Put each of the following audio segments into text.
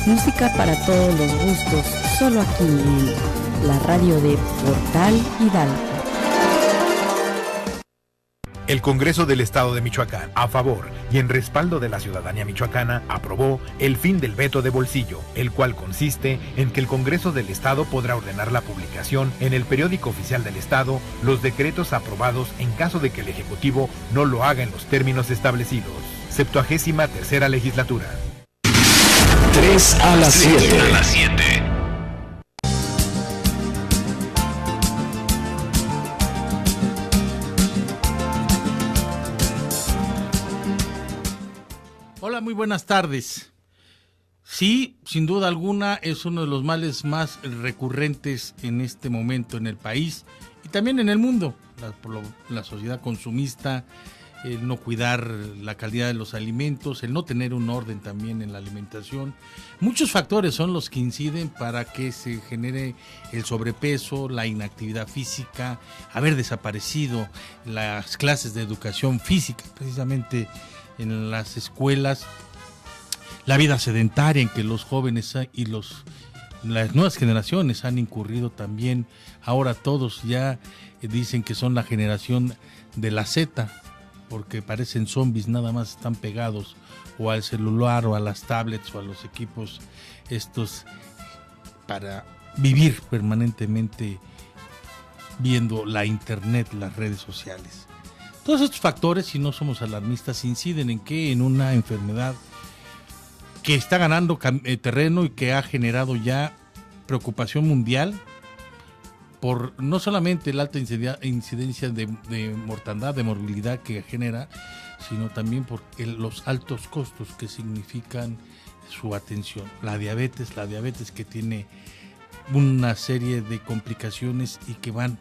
Música para todos los gustos, solo aquí en la radio de Portal Hidalgo. El Congreso del Estado de Michoacán, a favor y en respaldo de la ciudadanía michoacana, aprobó el fin del veto de bolsillo, el cual consiste en que el Congreso del Estado podrá ordenar la publicación en el periódico oficial del Estado los decretos aprobados en caso de que el Ejecutivo no lo haga en los términos establecidos. 73ª legislatura. 3 a las 7. Hola, muy buenas tardes. Sí, sin duda alguna es uno de los males más recurrentes en este momento en el país y también en el mundo. La sociedad consumista, el no cuidar la calidad de los alimentos, el no tener un orden también en la alimentación. Muchos factores son los que inciden para que se genere el sobrepeso, la inactividad física, haber desaparecido las clases de educación física, precisamente en las escuelas, la vida sedentaria en que los jóvenes y las nuevas generaciones han incurrido también. Ahora todos ya dicen que son la generación de la Z, porque parecen zombies, nada más están pegados o al celular o a las tablets o a los equipos estos para vivir permanentemente viendo la internet, las redes sociales. Todos estos factores, si no somos alarmistas, inciden en que en una enfermedad que está ganando terreno y que ha generado ya preocupación mundial por no solamente la alta incidencia de mortandad, de morbilidad que genera, sino también por los altos costos que significan su atención. La diabetes que tiene una serie de complicaciones y que van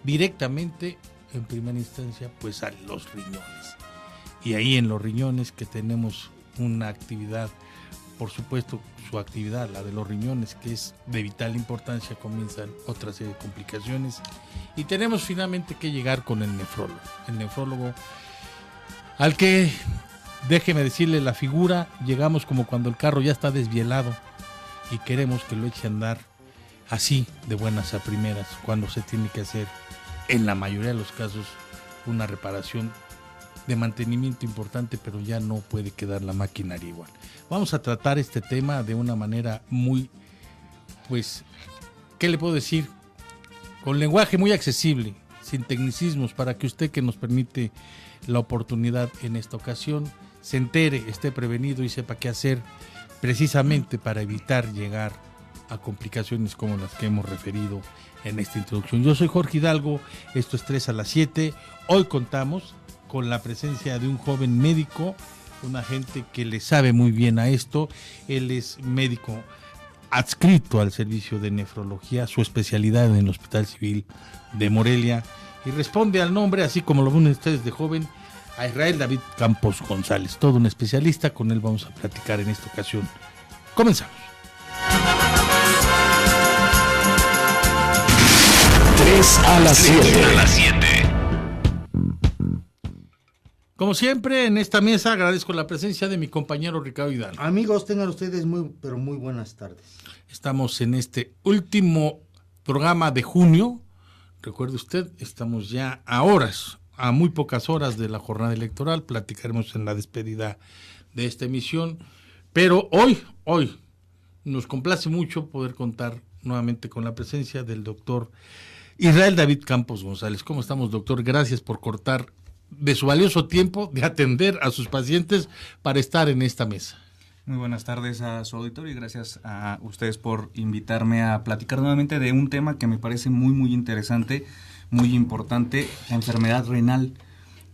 directamente en primera instancia pues a los riñones. Y ahí en los riñones que tenemos una actividad, por supuesto su actividad, la de los riñones, que es de vital importancia, comienzan otra serie de complicaciones y tenemos finalmente que llegar con el nefrólogo al que, déjeme decirle la figura, llegamos como cuando el carro ya está desvielado y queremos que lo eche a andar así de buenas a primeras, cuando se tiene que hacer en la mayoría de los casos una reparación de mantenimiento importante, pero ya no puede quedar la maquinaria igual. Vamos a tratar este tema de una manera muy, pues, ¿qué le puedo decir? Con lenguaje muy accesible, sin tecnicismos, para que usted, que nos permite la oportunidad en esta ocasión, se entere, esté prevenido y sepa qué hacer precisamente para evitar llegar a complicaciones como las que hemos referido en esta introducción. Yo soy Jorge Hidalgo, esto es 3 a las 7. Hoy contamos con la presencia de un joven médico, una gente que le sabe muy bien a esto. Él es médico adscrito al servicio de nefrología, su especialidad en el Hospital Civil de Morelia, y responde al nombre, así como lo ven ustedes de joven, a Israel David Campos González, todo un especialista. Con él vamos a platicar en esta ocasión. Comenzamos. 3 a las 7. Como siempre, en esta mesa agradezco la presencia de mi compañero Ricardo Hidalgo. Amigos, tengan ustedes muy buenas tardes. Estamos en este último programa de junio. Recuerde usted, estamos ya a muy pocas horas de la jornada electoral. Platicaremos en la despedida de esta emisión. Pero hoy nos complace mucho poder contar nuevamente con la presencia del doctor Israel David Campos González. ¿Cómo estamos, doctor? Gracias por cortar de su valioso tiempo de atender a sus pacientes para estar en esta mesa. Muy buenas tardes a su auditorio y gracias a ustedes por invitarme a platicar nuevamente de un tema que me parece muy interesante, muy importante, la enfermedad renal.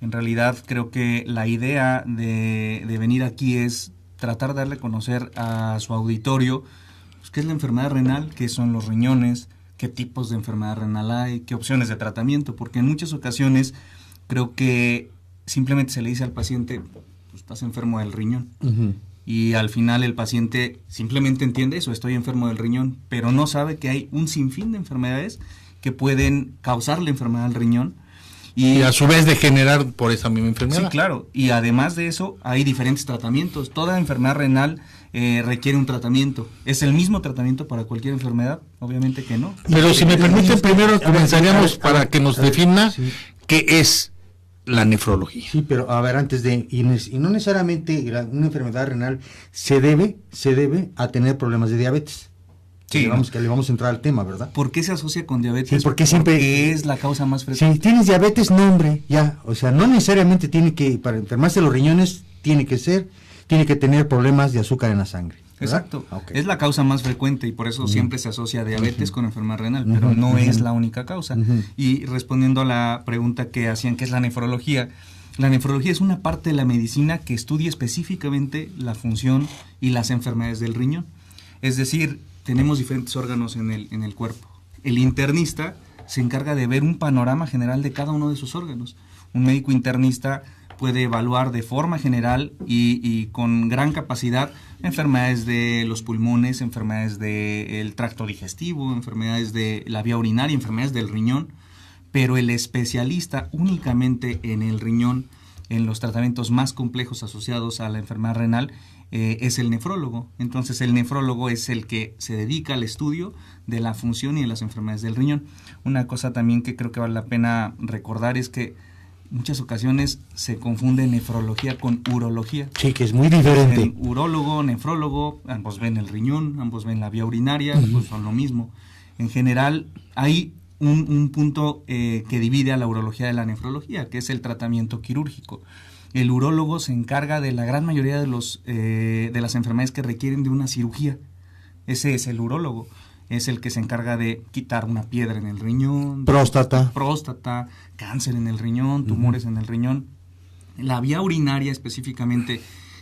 En realidad creo que la idea de venir aquí es tratar de darle a conocer a su auditorio pues, qué es la enfermedad renal, qué son los riñones, qué tipos de enfermedad renal hay, qué opciones de tratamiento, porque en muchas ocasiones creo que simplemente se le dice al paciente, pues estás enfermo del riñón. Uh-huh. Y al final el paciente simplemente entiende eso, estoy enfermo del riñón, pero no sabe que hay un sinfín de enfermedades que pueden causar la enfermedad del riñón Y a su vez degenerar por esa misma enfermedad. Sí, claro. Y además de eso, hay diferentes tratamientos. Toda enfermedad renal requiere un tratamiento. ¿Es el mismo tratamiento para cualquier enfermedad? Obviamente que no. Pero si me permiten, primero comenzaríamos para que nos defina qué es la nefrología. Sí, pero a ver, antes de, y no necesariamente una enfermedad renal se debe a tener problemas de diabetes. Sí, que le vamos a entrar al tema, ¿verdad? ¿Por qué se asocia con diabetes? Sí, porque siempre es la causa más frecuente. Si tienes diabetes, no, hombre, ya. O sea, no necesariamente tiene que, para enfermarse los riñones, tiene que tener problemas de azúcar en la sangre, ¿verdad? Exacto. Okay. Es la causa más frecuente y por eso siempre se asocia diabetes con enfermedad renal, pero no es la única causa. Y respondiendo a la pregunta que hacían, ¿qué es la nefrología? La nefrología es una parte de la medicina que estudia específicamente la función y las enfermedades del riñón. Es decir, tenemos diferentes órganos en el cuerpo. El internista se encarga de ver un panorama general de cada uno de sus órganos. Un médico internista puede evaluar de forma general y con gran capacidad enfermedades de los pulmones, enfermedades del tracto digestivo, enfermedades de la vía urinaria, enfermedades del riñón, pero el especialista únicamente en el riñón, en los tratamientos más complejos asociados a la enfermedad renal, es el nefrólogo. Entonces el nefrólogo es el que se dedica al estudio de la función y de las enfermedades del riñón. Una cosa también que creo que vale la pena recordar es que muchas ocasiones se confunde nefrología con urología. Sí, que es muy diferente. El urólogo, nefrólogo, ambos ven el riñón, ambos ven la vía urinaria, pues son lo mismo. En general hay un punto que divide a la urología de la nefrología, que es el tratamiento quirúrgico. El urólogo se encarga de la gran mayoría de las enfermedades que requieren de una cirugía. Ese es el urólogo. Es el que se encarga de quitar una piedra en el riñón. Próstata, cáncer en el riñón, tumores en el riñón. La vía urinaria específicamente,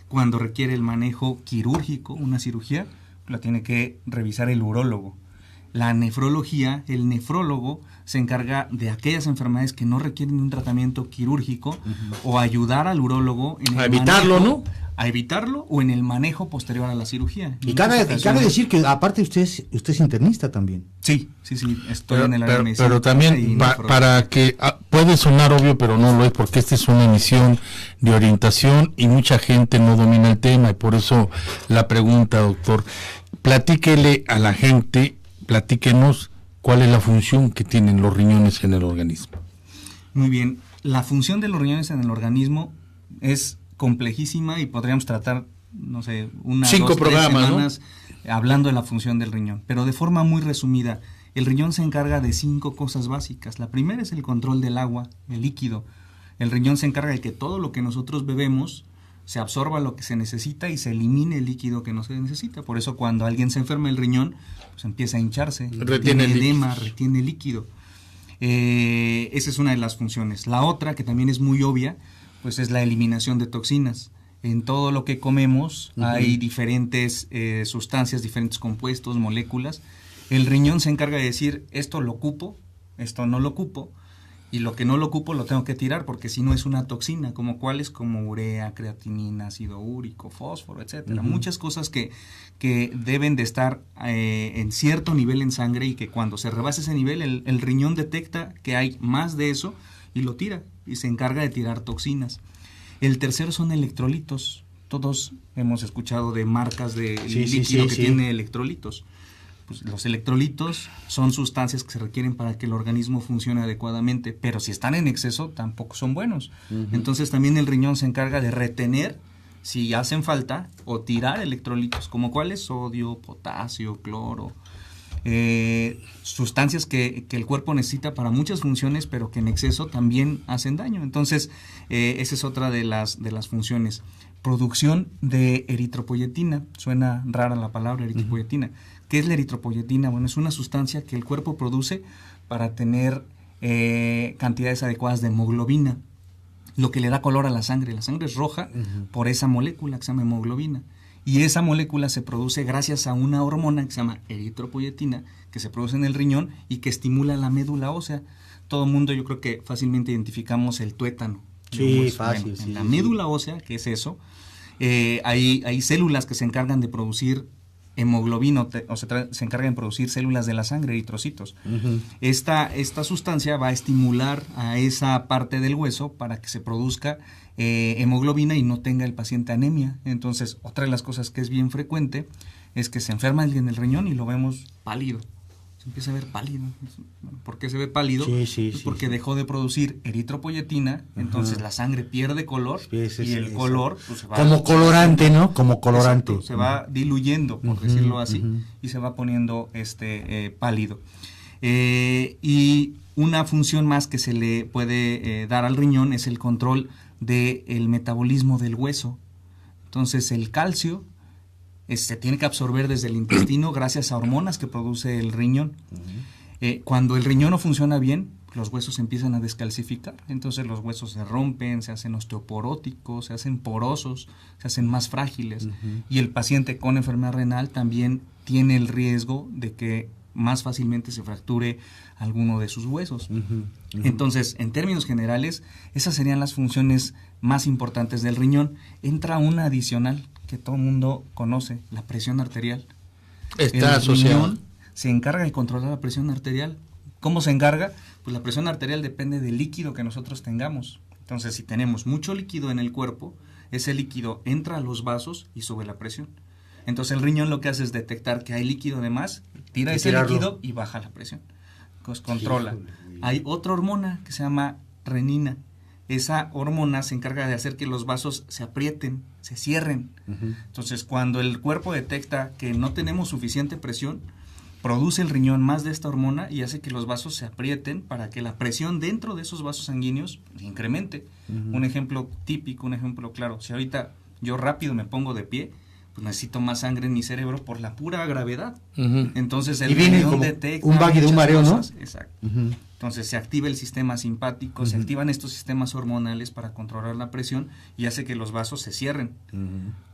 cuando requiere el manejo quirúrgico, una cirugía, la tiene que revisar el urólogo. La nefrología, el nefrólogo se encarga de aquellas enfermedades que no requieren un tratamiento quirúrgico o ayudar al urólogo en a evitarlo, manejo, ¿no? A evitarlo o en el manejo posterior a la cirugía. Y cabe decir que aparte usted es internista también. Sí, estoy en el área de medicina. Pero también para que puede sonar obvio, pero no lo es, porque esta es una emisión de orientación y mucha gente no domina el tema, y por eso la pregunta, doctor. Platíquele a la gente, platíquenos cuál es la función que tienen los riñones en el organismo. Muy bien, la función de los riñones en el organismo es complejísima y podríamos tratar, no sé, 5 programas, 3 semanas, ¿no?, hablando de la función del riñón, pero de forma muy resumida. El riñón se encarga de 5 cosas básicas. La primera es el control del agua, el líquido. El riñón se encarga de que todo lo que nosotros bebemos se absorba lo que se necesita y se elimine el líquido que no se necesita. Por eso cuando alguien se enferma el riñón, pues empieza a hincharse, retiene edema, retiene líquido. Esa es una de las funciones. La otra, que también es muy obvia, pues es la eliminación de toxinas. En todo lo que comemos hay diferentes sustancias, diferentes compuestos, moléculas. El riñón se encarga de decir, esto lo ocupo, esto no lo ocupo, y lo que no lo ocupo lo tengo que tirar, porque si no es una toxina, como cuáles, como urea, creatinina, ácido úrico, fósforo, etcétera. Muchas cosas que deben de estar en cierto nivel en sangre, y que cuando se rebasa ese nivel, el riñón detecta que hay más de eso y lo tira, y se encarga de tirar toxinas. El tercero son electrolitos. Todos hemos escuchado de marcas de líquido que tiene electrolitos. Pues los electrolitos son sustancias que se requieren para que el organismo funcione adecuadamente, pero si están en exceso tampoco son buenos. Entonces también el riñón se encarga de retener, si hacen falta, o tirar electrolitos, como cuáles: sodio, potasio, cloro, sustancias que el cuerpo necesita para muchas funciones, pero que en exceso también hacen daño. Entonces esa es otra de las funciones. Producción de eritropoyetina. Suena rara la palabra eritropoyetina. ¿Qué es la eritropoyetina? Bueno, es una sustancia que el cuerpo produce para tener cantidades adecuadas de hemoglobina, lo que le da color a la sangre. La sangre es roja por esa molécula que se llama hemoglobina. Y esa molécula se produce gracias a una hormona que se llama eritropoyetina, que se produce en el riñón y que estimula la médula ósea. Todo el mundo, yo creo que fácilmente identificamos el tuétano. Sí, fácil. En la médula ósea, que es eso, hay células que se encargan de producir hemoglobina, se encarga en producir células de la sangre, eritrocitos. Esta sustancia va a estimular a esa parte del hueso para que se produzca hemoglobina y no tenga el paciente anemia. Entonces, otra de las cosas que es bien frecuente es que se enferma alguien el riñón y lo vemos pálido. Se empieza a ver pálido. ¿Por qué se ve pálido? Porque dejó de producir eritropoyetina, entonces la sangre pierde color y el color pues, se va como colorante, ¿no? Como colorante. Exacto, se va diluyendo, por decirlo así, y se va poniendo pálido. Y una función más que se le puede dar al riñón es el control del metabolismo del hueso. Entonces el calcio se tiene que absorber desde el intestino gracias a hormonas que produce el riñón. Cuando el riñón no funciona bien, los huesos empiezan a descalcificar, entonces los huesos se rompen, se hacen osteoporóticos, se hacen porosos, se hacen más frágiles, y el paciente con enfermedad renal también tiene el riesgo de que más fácilmente se fracture alguno de sus huesos. Entonces, en términos generales, esas serían las funciones más importantes del riñón. Entra una adicional que todo el mundo conoce, la presión arterial. Está asociado. El riñón se encarga de controlar la presión arterial. ¿Cómo se encarga? Pues la presión arterial depende del líquido que nosotros tengamos. Entonces, si tenemos mucho líquido en el cuerpo, ese líquido entra a los vasos y sube la presión. Entonces, el riñón lo que hace es detectar que hay líquido de más, tira ese líquido y baja la presión. Entonces, controla. Hay otra hormona que se llama renina. Esa hormona se encarga de hacer que los vasos se aprieten, se cierren. Entonces, cuando el cuerpo detecta que no tenemos suficiente presión, produce el riñón más de esta hormona y hace que los vasos se aprieten para que la presión dentro de esos vasos sanguíneos incremente. Un ejemplo típico, un ejemplo claro. Si ahorita yo rápido me pongo de pie, pues necesito más sangre en mi cerebro por la pura gravedad. Entonces el riñón detecta un vague de un mareo, cosas, ¿no? Exacto. Entonces se activa el sistema simpático, se activan estos sistemas hormonales para controlar la presión y hace que los vasos se cierren.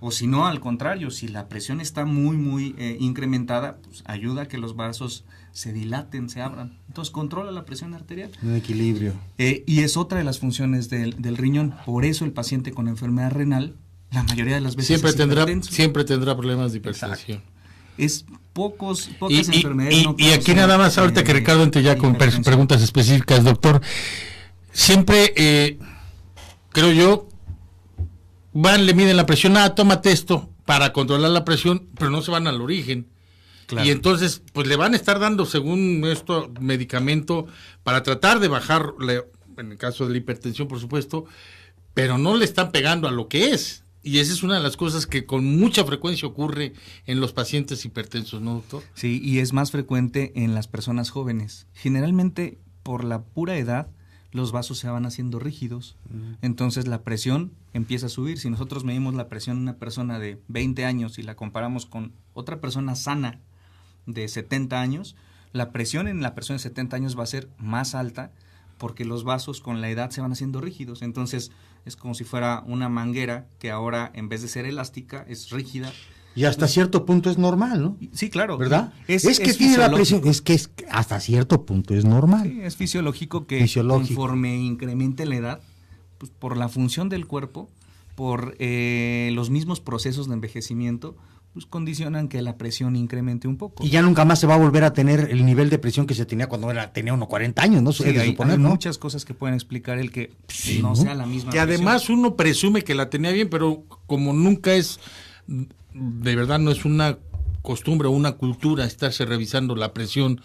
O si no, al contrario, si la presión está muy incrementada, pues ayuda a que los vasos se dilaten, se abran. Entonces controla la presión arterial. Un equilibrio. Y es otra de las funciones del riñón. Por eso el paciente con enfermedad renal, la mayoría de las veces siempre tendrá problemas de hipertensión. Es pocas enfermedades. Y aquí nada más, ahorita que Ricardo entre ya con preguntas específicas, doctor, siempre, creo yo, le miden la presión, tómate esto para controlar la presión, pero no se van al origen. Claro. Y entonces, pues le van a estar dando, según esto, medicamento para tratar de bajar, en el caso de la hipertensión, por supuesto, pero no le están pegando a lo que es. Y esa es una de las cosas que con mucha frecuencia ocurre en los pacientes hipertensos, ¿no, doctor? Sí, y es más frecuente en las personas jóvenes. Generalmente, por la pura edad, los vasos se van haciendo rígidos. Entonces, la presión empieza a subir. Si nosotros medimos la presión de una persona de 20 años y la comparamos con otra persona sana de 70 años, la presión en la persona de 70 años va a ser más alta porque los vasos con la edad se van haciendo rígidos. Entonces, es como si fuera una manguera que ahora, en vez de ser elástica, es rígida. Y hasta cierto punto es normal, ¿no? Sí, claro. ¿Verdad? Es que tiene la presión, hasta cierto punto es normal. Sí, es fisiológico que conforme incremente la edad, pues por la función del cuerpo, por los mismos procesos de envejecimiento, pues condicionan que la presión incremente un poco. Y ya nunca más se va a volver a tener el nivel de presión que se tenía cuando tenía uno 40 años, ¿no? Sí, hay muchas cosas que pueden explicar el que no sea la misma presión. Y además uno presume que la tenía bien, pero como nunca es, de verdad no es una costumbre o una cultura estarse revisando la presión,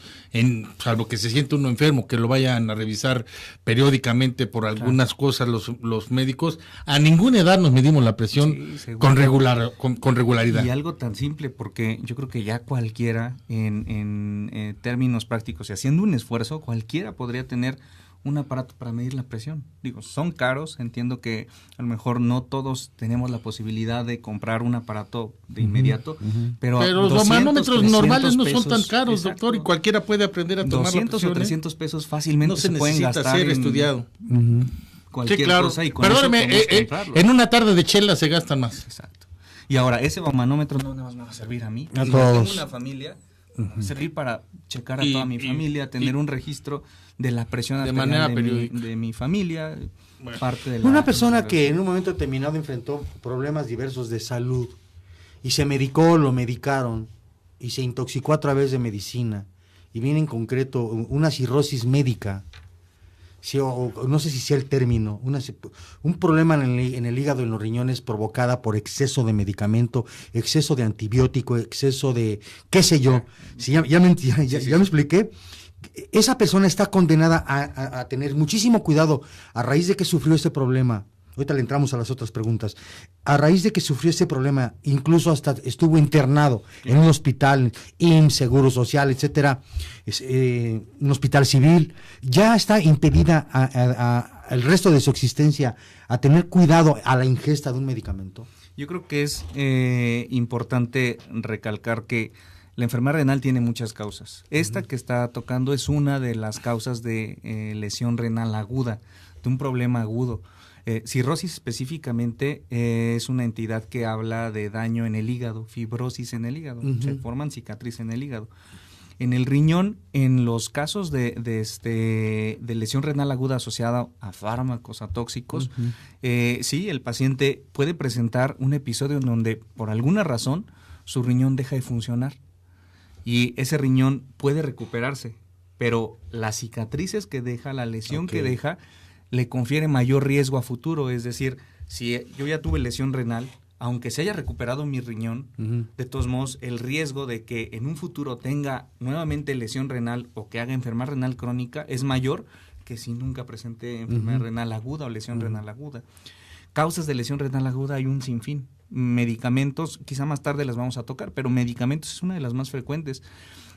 salvo que se siente uno enfermo, que lo vayan a revisar periódicamente por algunas cosas los médicos. A ninguna edad nos medimos la presión con regularidad. Y algo tan simple, porque yo creo que ya cualquiera, en términos prácticos y haciendo un esfuerzo, cualquiera podría tener un aparato para medir la presión. Digo, son caros, entiendo que a lo mejor no todos tenemos la posibilidad de comprar un aparato de inmediato, pero los manómetros normales no son tan caros, doctor, y cualquiera puede aprender a tomar 200 o 300 pesos fácilmente no se pueden necesita gastar ser estudiado. Cualquier cosa y con perdóneme, en una tarde de chela se gastan más. Exacto. Y ahora, ese manómetro no nada más me va a servir a mí. A si todos. tengo una familia, servir para checar a toda mi familia, tener un registro de la presión de manera periódica de mi familia, parte de una persona que en un momento determinado enfrentó problemas diversos de salud y se medicó, lo medicaron y se intoxicó a través de medicina, y viene en concreto una cirrosis médica, sí, o no sé si sea el término, un problema en el hígado, en los riñones, provocada por exceso de medicamento, exceso de antibiótico, exceso de, qué sé yo, sí, ya me expliqué. Esa persona está condenada a tener muchísimo cuidado a raíz de que sufrió este problema. Ahorita le entramos a las otras preguntas. A raíz de que sufrió este problema, incluso hasta estuvo internado en un hospital, IMSS, Seguro Social, etcétera, un hospital civil, ya está impedida el resto de su existencia a tener cuidado a la ingesta de un medicamento. Yo creo que es importante recalcar que la enfermedad renal tiene muchas causas. Esta que está tocando es una de las causas de lesión renal aguda, de un problema agudo. Cirrosis específicamente es una entidad que habla de daño en el hígado, fibrosis en el hígado, se forman cicatrices en el hígado. En el riñón, en los casos de lesión renal aguda asociada a fármacos, a tóxicos, sí, el paciente puede presentar un episodio en donde por alguna razón su riñón deja de funcionar y ese riñón puede recuperarse, pero las cicatrices que deja, la lesión que deja, le confiere mayor riesgo a futuro. Es decir, si yo ya tuve lesión renal, aunque se haya recuperado mi riñón, de todos modos, el riesgo de que en un futuro tenga nuevamente lesión renal o que haga enfermedad renal crónica es mayor que si nunca presenté enfermedad renal aguda o lesión renal aguda. Causas de lesión renal aguda hay un sinfín. Medicamentos, quizá más tarde las vamos a tocar, pero medicamentos es una de las más frecuentes.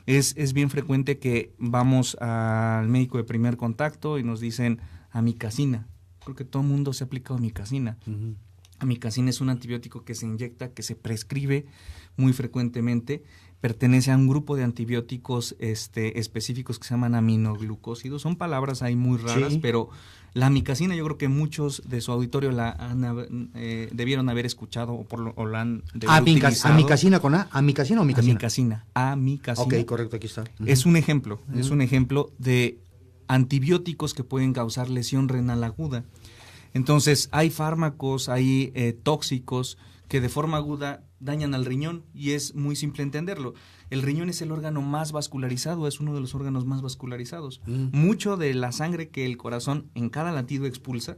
Es bien frecuente que vamos al médico de primer contacto y nos dicen amicacina. Creo que todo el mundo se ha aplicado amicacina. Amicacina es un antibiótico que se inyecta, que se prescribe muy frecuentemente. Pertenece a un grupo de antibióticos específicos que se llaman aminoglucósidos. Son palabras ahí muy raras, pero la amicacina yo creo que muchos de su auditorio debieron haber escuchado o la han utilizado. ¿Amicacina con A? ¿Amicacina o amicacina? Amicacina. Ok, correcto, aquí está. Es un ejemplo de antibióticos que pueden causar lesión renal aguda. Entonces, hay fármacos, hay tóxicos que de forma aguda dañan al riñón y es muy simple entenderlo. El riñón es el órgano más vascularizado, es uno de los órganos más vascularizados. Mucho de la sangre que el corazón en cada latido expulsa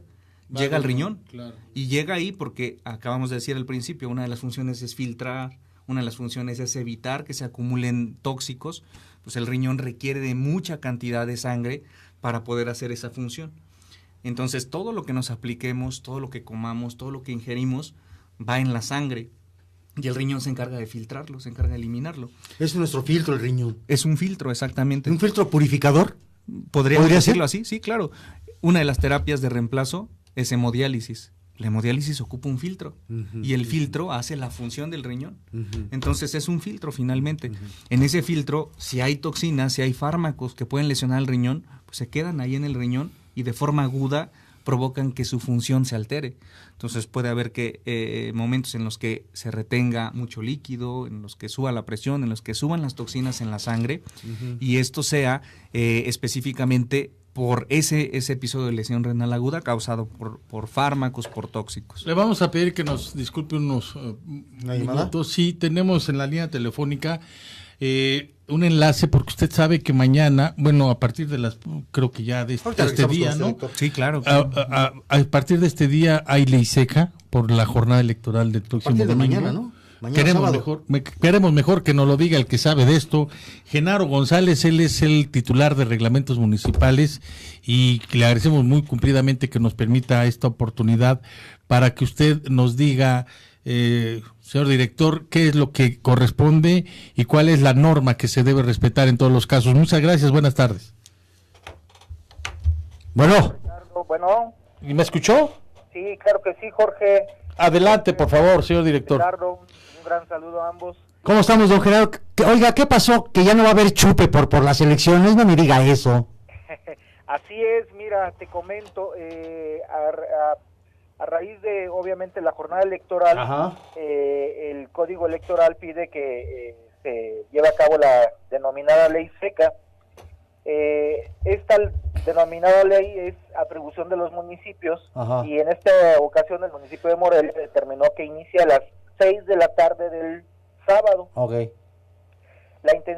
llega al riñón. Claro. Y llega ahí porque, acabamos de decir al principio, una de las funciones es filtrar, una de las funciones es evitar que se acumulen tóxicos. Pues el riñón requiere de mucha cantidad de sangre para poder hacer esa función. Entonces, todo lo que nos apliquemos, todo lo que comamos, todo lo que ingerimos, va en la sangre. Y el riñón se encarga de filtrarlo, se encarga de eliminarlo. Es nuestro filtro el riñón. Es un filtro, exactamente. ¿Un filtro purificador? ¿Podría decirlo así? Sí, claro. Una de las terapias de reemplazo es hemodiálisis. La hemodiálisis ocupa un filtro y el filtro hace la función del riñón. Entonces es un filtro finalmente. En ese filtro, si hay toxinas, si hay fármacos que pueden lesionar el riñón, pues se quedan ahí en el riñón y de forma aguda provocan que su función se altere. Entonces puede haber momentos en los que se retenga mucho líquido, en los que suba la presión, en los que suban las toxinas en la sangre y esto sea específicamente por ese episodio de lesión renal aguda causado por fármacos, por tóxicos. Le vamos a pedir que nos disculpe unos minutos. Sí, tenemos en la línea telefónica un enlace porque usted sabe que mañana, bueno, a partir de creo que ya de este día, ¿no? Sí, claro. A partir de este día hay ley seca por la jornada electoral del próximo domingo. Mañana, ¿no? Queremos mejor que nos lo diga el que sabe de esto. Genaro González, él es el titular de reglamentos municipales y le agradecemos muy cumplidamente que nos permita esta oportunidad para que usted nos diga, señor director, qué es lo que corresponde y cuál es la norma que se debe respetar en todos los casos. Muchas gracias, buenas tardes. Bueno. ¿Y me escuchó? Sí, claro que sí, Jorge. Adelante, por favor, señor director. Gerardo, un gran saludo a ambos. ¿Cómo estamos, don Gerardo? Oiga, ¿qué pasó? Que ya no va a haber chupe por las elecciones, no me diga eso. Así es, mira, te comento, a raíz de, obviamente, la jornada electoral, el Código Electoral pide que se lleve a cabo la denominada ley seca. Esta denominada ley es atribución de los municipios y en esta ocasión el municipio de Morelia determinó que inicia a las 6 de la tarde del sábado.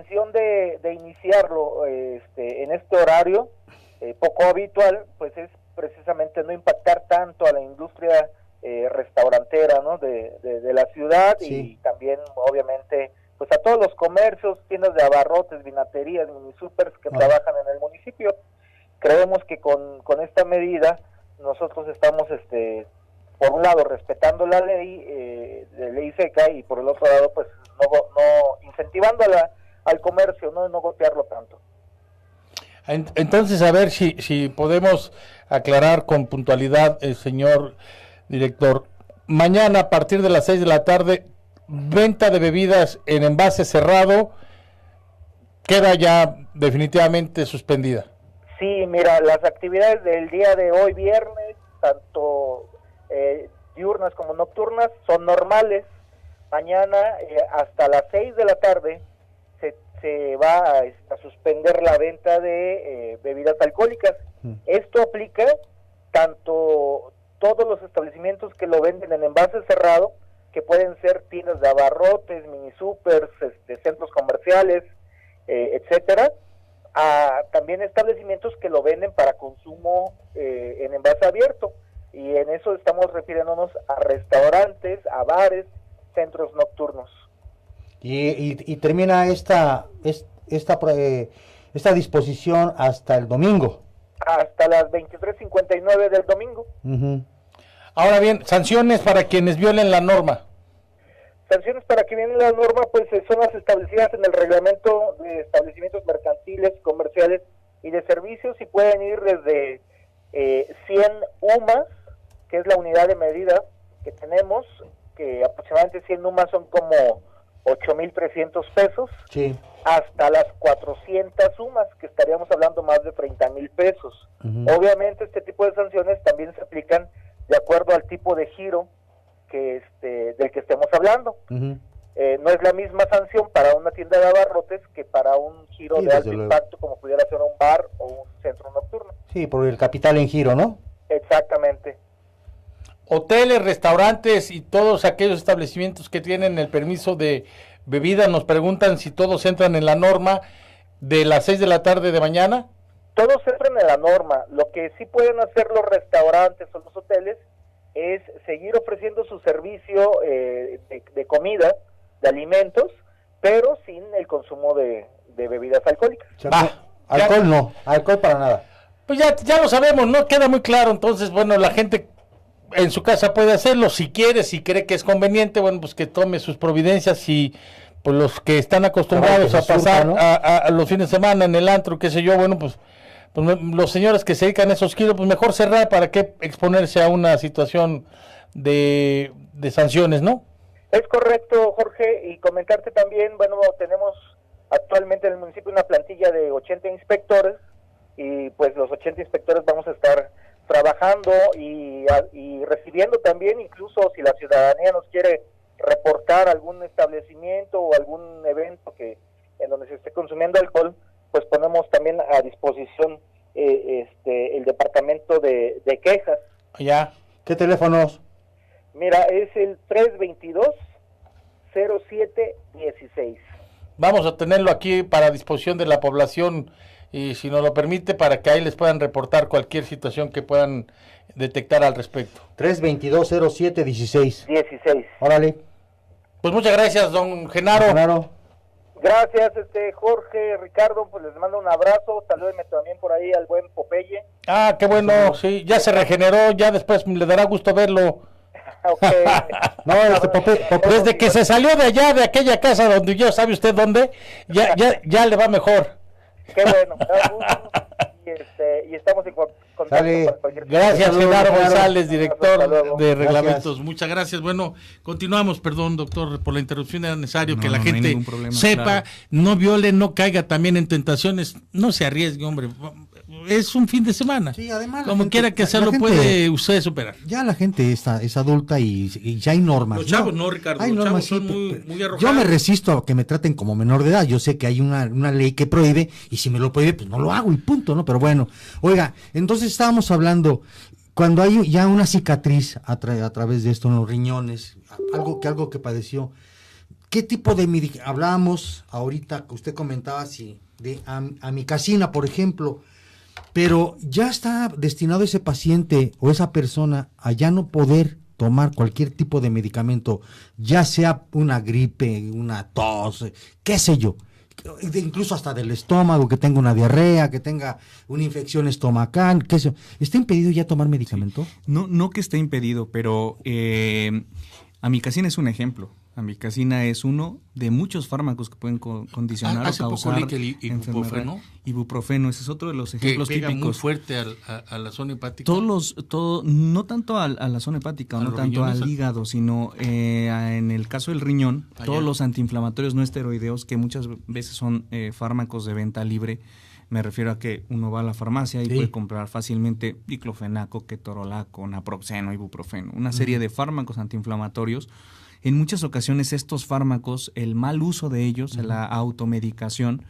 intención de iniciarlo en este horario poco habitual, pues es precisamente no impactar tanto a la industria restaurantera, ¿no? de la ciudad, sí. Y también obviamente pues a todos los comercios, tiendas de abarrotes, vinaterías, mini supers que trabajan en el municipio. Creemos que con esta medida nosotros estamos por un lado respetando la ley de ley seca, y por el otro lado pues no incentivando al comercio, no golpearlo tanto. Entonces, a ver si podemos aclarar con puntualidad, señor director. Mañana a partir de las 6 de la tarde, venta de bebidas en envase cerrado queda ya definitivamente suspendida. Sí, mira, las actividades del día de hoy viernes, tanto diurnas como nocturnas, son normales. Mañana hasta las 6 de la tarde se va a suspender la venta de bebidas alcohólicas. Esto aplica tanto todos los establecimientos que lo venden en envase cerrado, que pueden ser tiendas de abarrotes, mini supers, centros comerciales, etcétera, a también establecimientos que lo venden para consumo en envase abierto, y en eso estamos refiriéndonos a restaurantes, a bares, centros nocturnos. Y termina esta disposición hasta el domingo. Hasta las 23:59 del domingo. Uh-huh. Ahora bien, sanciones para quienes violen la norma. Sanciones para quienes violen la norma, pues son las establecidas en el reglamento de establecimientos mercantiles, comerciales y de servicios, y pueden ir desde 100 UMAS, que es la unidad de medida que tenemos, que aproximadamente 100 UMAS son como 8,300 pesos, sí, hasta las 400 UMAS, que estaríamos hablando más de 30,000 pesos. Uh-huh. Obviamente este tipo de sanciones también se aplican de acuerdo al tipo de giro que del que estemos hablando. Uh-huh. No es la misma sanción para una tienda de abarrotes que para un giro de alto impacto, como pudiera ser un bar o un centro nocturno. Sí, por el capital en giro, ¿no? Exactamente. Hoteles, restaurantes y todos aquellos establecimientos que tienen el permiso de bebida, nos preguntan si todos entran en la norma de las 6 de la tarde de mañana. Todos entran en la norma. Lo que sí pueden hacer los restaurantes o los hoteles es seguir ofreciendo su servicio de comida, de alimentos, pero sin el consumo de bebidas alcohólicas. Alcohol no, alcohol para nada. Pues ya lo sabemos, ¿no? Queda muy claro. Entonces, bueno, la gente en su casa puede hacerlo, si quiere, si cree que es conveniente, bueno, pues que tome sus providencias, y pues los que están acostumbrados a pasar, ¿no?, a los fines de semana en el antro, qué sé yo, bueno, pues los señores que se dedican a esos kilos, pues mejor cerrar, para qué exponerse a una situación de sanciones, ¿no? Es correcto, Jorge, y comentarte también, bueno, tenemos actualmente en el municipio una plantilla de 80 inspectores, y pues los 80 inspectores vamos a estar trabajando y recibiendo también, incluso si la ciudadanía nos quiere reportar algún establecimiento o algún evento en donde se esté consumiendo alcohol, pues ponemos también a disposición el departamento de quejas. Ya. ¿Qué teléfonos? Mira, es el 322-0716. Vamos a tenerlo aquí para disposición de la población, y si nos lo permite, para que ahí les puedan reportar cualquier situación que puedan detectar al respecto. 322-0716. 16. Órale. Pues muchas gracias, don Genaro. Gracias, Jorge, Ricardo, pues les mando un abrazo, salúdenme también por ahí al buen Popeye. Ah, qué bueno, sí, ya se regeneró, ya después le dará gusto verlo. Okay. No, desde que se salió de allá, de aquella casa donde ya sabe usted dónde, ya le va mejor. Qué bueno, y estamos en contacto para cualquier cosa. Gracias, Genaro González, director de reglamentos. Muchas gracias. Bueno, continuamos, perdón, doctor, por la interrupción. Era necesario que la gente sepa, claro, no viole, no caiga también en tentaciones, no se arriesgue, hombre. Es un fin de semana. Sí, además, como gente, quiera que sea, lo puede usted superar. Ya la gente es adulta y ya hay normas. Los chavos no, Ricardo, los chavos son muy arrojados. Yo me resisto a que me traten como menor de edad. Yo sé que hay una ley que prohíbe, y si me lo prohíbe, pues no lo hago y punto, ¿no? Pero bueno, oiga, entonces estábamos hablando, cuando hay ya una cicatriz a través de esto en los riñones, algo que padeció, ¿Qué tipo de medicamento? Hablábamos ahorita que usted comentaba de amikacina, por ejemplo, pero ya está destinado ese paciente o esa persona a ya no poder tomar cualquier tipo de medicamento, ya sea una gripe, una tos, qué sé yo, incluso hasta del estómago, que tenga una diarrea, que tenga una infección estomacal, qué sé yo. ¿Está impedido ya tomar medicamento? Sí. No que esté impedido, pero amikacina es un ejemplo. Amikacina es uno de muchos fármacos que pueden condicionar o causar ibuprofeno. Ibuprofeno, ese es otro de los ejemplos que pega típicos. Muy fuerte a la zona hepática. No tanto a la zona hepática, no tanto al hígado, sino en el caso del riñón, todos los antiinflamatorios no esteroideos, que muchas veces son fármacos de venta libre. Me refiero a que uno va a la farmacia y puede comprar fácilmente diclofenaco, ketorolaco, naproxeno, ibuprofeno, una serie de fármacos antiinflamatorios. En muchas ocasiones estos fármacos, el mal uso de ellos, la automedicación,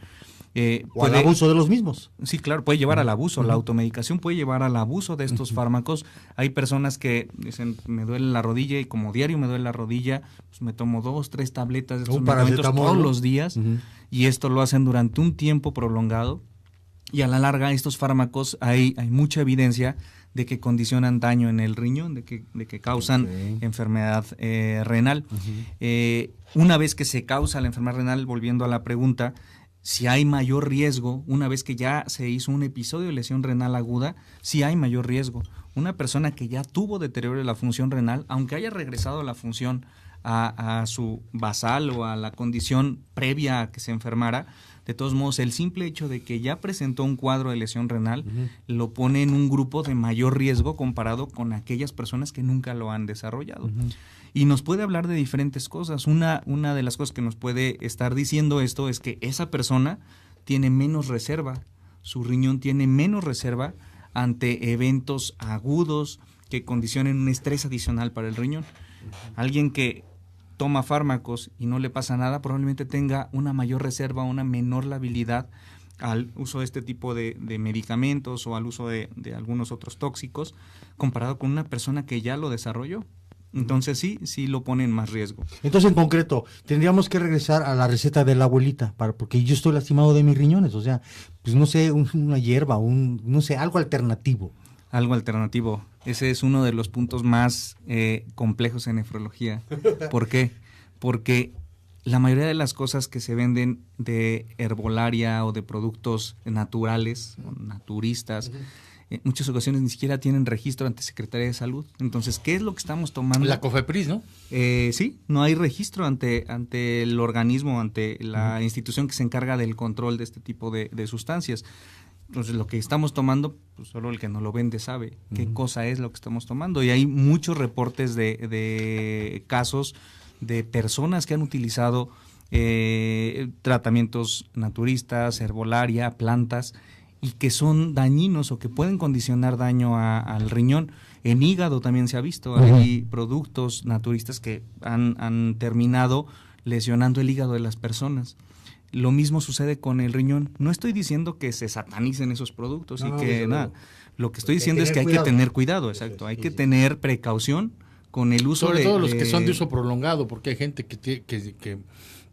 o al abuso de los mismos. Sí, claro, puede llevar al abuso. La automedicación puede llevar al abuso de estos fármacos. Hay personas que dicen, me duele la rodilla y como diario me duele la rodilla, pues me tomo 2, 3 tabletas de estos medicamentos todos los días y esto lo hacen durante un tiempo prolongado. Y a la larga estos fármacos hay mucha evidencia de que condicionan daño en el riñón, de que causan enfermedad renal. Una vez que se causa la enfermedad renal, volviendo a la pregunta, si hay mayor riesgo, una vez que ya se hizo un episodio de lesión renal aguda, sí hay mayor riesgo. Una persona que ya tuvo deterioro de la función renal, aunque haya regresado a la función a su basal o a la condición previa a que se enfermara, de todos modos, el simple hecho de que ya presentó un cuadro de lesión renal lo pone en un grupo de mayor riesgo comparado con aquellas personas que nunca lo han desarrollado. Y nos puede hablar de diferentes cosas. Una de las cosas que nos puede estar diciendo esto es que esa persona tiene menos reserva, su riñón tiene menos reserva ante eventos agudos que condicionen un estrés adicional para el riñón. Alguien que toma fármacos y no le pasa nada, probablemente tenga una mayor reserva, una menor labilidad al uso de este tipo de medicamentos o al uso de algunos otros tóxicos, comparado con una persona que ya lo desarrolló. Entonces sí lo pone en más riesgo. Entonces, en concreto, tendríamos que regresar a la receta de la abuelita, porque yo estoy lastimado de mis riñones, o sea, pues no sé, una hierba, no sé, algo alternativo. Algo alternativo. Ese es uno de los puntos más complejos en nefrología. ¿Por qué? Porque la mayoría de las cosas que se venden de herbolaria o de productos naturales o naturistas, en muchas ocasiones ni siquiera tienen registro ante Secretaría de Salud. Entonces, ¿qué es lo que estamos tomando? La COFEPRIS, ¿no? Sí, no hay registro ante el organismo, ante la institución que se encarga del control de este tipo de sustancias. Entonces, lo que estamos tomando, pues solo el que nos lo vende sabe qué cosa es lo que estamos tomando. Y hay muchos reportes de casos de personas que han utilizado tratamientos naturistas, herbolaria, plantas, y que son dañinos o que pueden condicionar daño al riñón. En hígado también se ha visto, hay productos naturistas que han terminado lesionando el hígado de las personas. Lo mismo sucede con el riñón. No estoy diciendo que se satanicen esos productos nada. Lo que estoy diciendo es que hay que tener cuidado, exacto. Hay que tener precaución con el uso sobre todo los que son de uso prolongado, porque hay gente que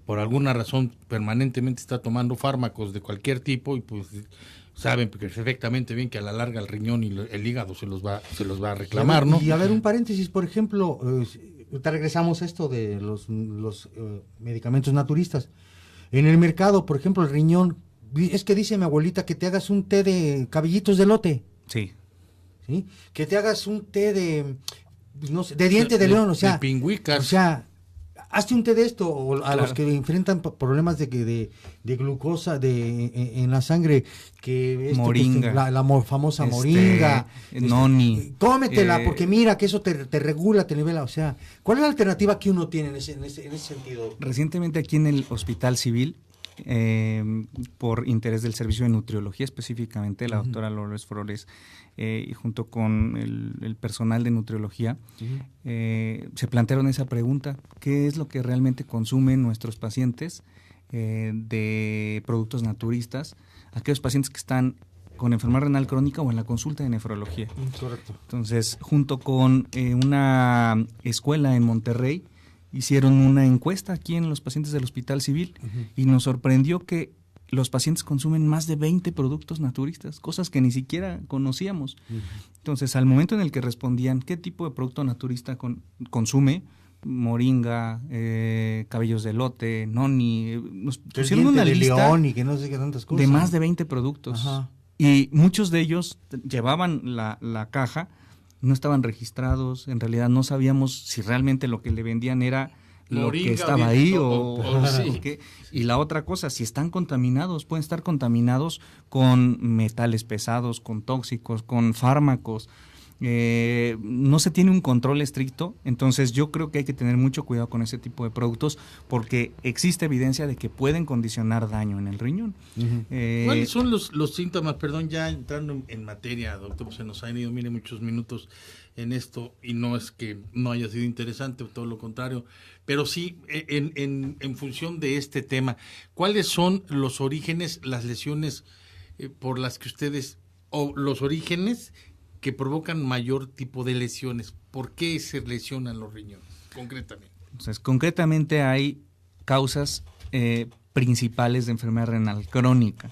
por alguna razón permanentemente está tomando fármacos de cualquier tipo y pues saben perfectamente bien que a la larga el riñón y el hígado se los va a reclamar, ¿no? Y a ver, un paréntesis, por ejemplo, ahorita regresamos a esto de los medicamentos naturistas. En el mercado, por ejemplo, el riñón, es que dice mi abuelita que te hagas un té de cabellitos de elote. Sí. ¿Sí? Que te hagas un té de, no sé, de diente de león, o sea. De pingüicas. O sea, hazte un té de esto, o a los que enfrentan problemas de glucosa en la sangre, que moringa, la famosa moringa, noni. Cómetela, porque mira que eso te regula, te nivela, o sea, ¿cuál es la alternativa que uno tiene en ese sentido? Recientemente aquí en el Hospital Civil, por interés del servicio de nutriología específicamente, la doctora Lourdes Flores, y junto con el personal de nutriología, se plantearon esa pregunta: ¿qué es lo que realmente consumen nuestros pacientes de productos naturistas? Aquellos pacientes que están con enfermedad renal crónica o en la consulta de nefrología. Correcto. Entonces, junto con una escuela en Monterrey, hicieron una encuesta aquí en los pacientes del Hospital Civil y nos sorprendió que los pacientes consumen más de 20 productos naturistas, cosas que ni siquiera conocíamos. Entonces, al momento en el que respondían qué tipo de producto naturista consume, moringa, cabellos de elote, noni, nos pusieron una lista león y que no sé qué tantas cosas. de más de 20 productos. Ajá. Y muchos de ellos llevaban la caja, no estaban registrados, en realidad no sabíamos si realmente lo que le vendían era lo Moringa, que estaba ahí o sí. qué. Y la otra cosa, si están contaminados, pueden estar contaminados con metales pesados, con tóxicos, con fármacos. No se tiene un control estricto, entonces yo creo que hay que tener mucho cuidado con ese tipo de productos porque existe evidencia de que pueden condicionar daño en el riñón. ¿Cuáles son los síntomas? Perdón, ya entrando en materia, doctor, pues se nos han ido, mire, muchos minutos en esto y no es que no haya sido interesante, todo lo contrario, pero sí en función de este tema, ¿cuáles son los orígenes, las lesiones por las que ustedes, o los orígenes que provocan mayor tipo de lesiones? ¿Por qué se lesionan los riñones concretamente? Entonces, concretamente hay causas principales de enfermedad renal crónica.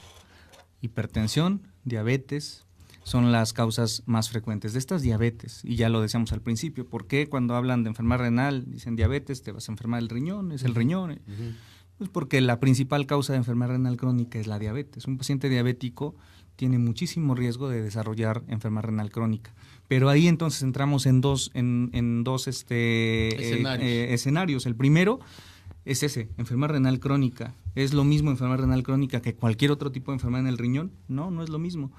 Hipertensión, diabetes, son las causas más frecuentes de estas diabetes. Y ya lo decíamos al principio, ¿por qué cuando hablan de enfermedad renal dicen diabetes, te vas a enfermar el riñón, es el riñón? Pues porque la principal causa de enfermedad renal crónica es la diabetes. Un paciente diabético tiene muchísimo riesgo de desarrollar enfermedad renal crónica. Pero ahí entonces entramos en dos escenarios. El primero es ese, enfermedad renal crónica. ¿Es lo mismo enfermedad renal crónica que cualquier otro tipo de enfermedad en el riñón? No, no es lo mismo.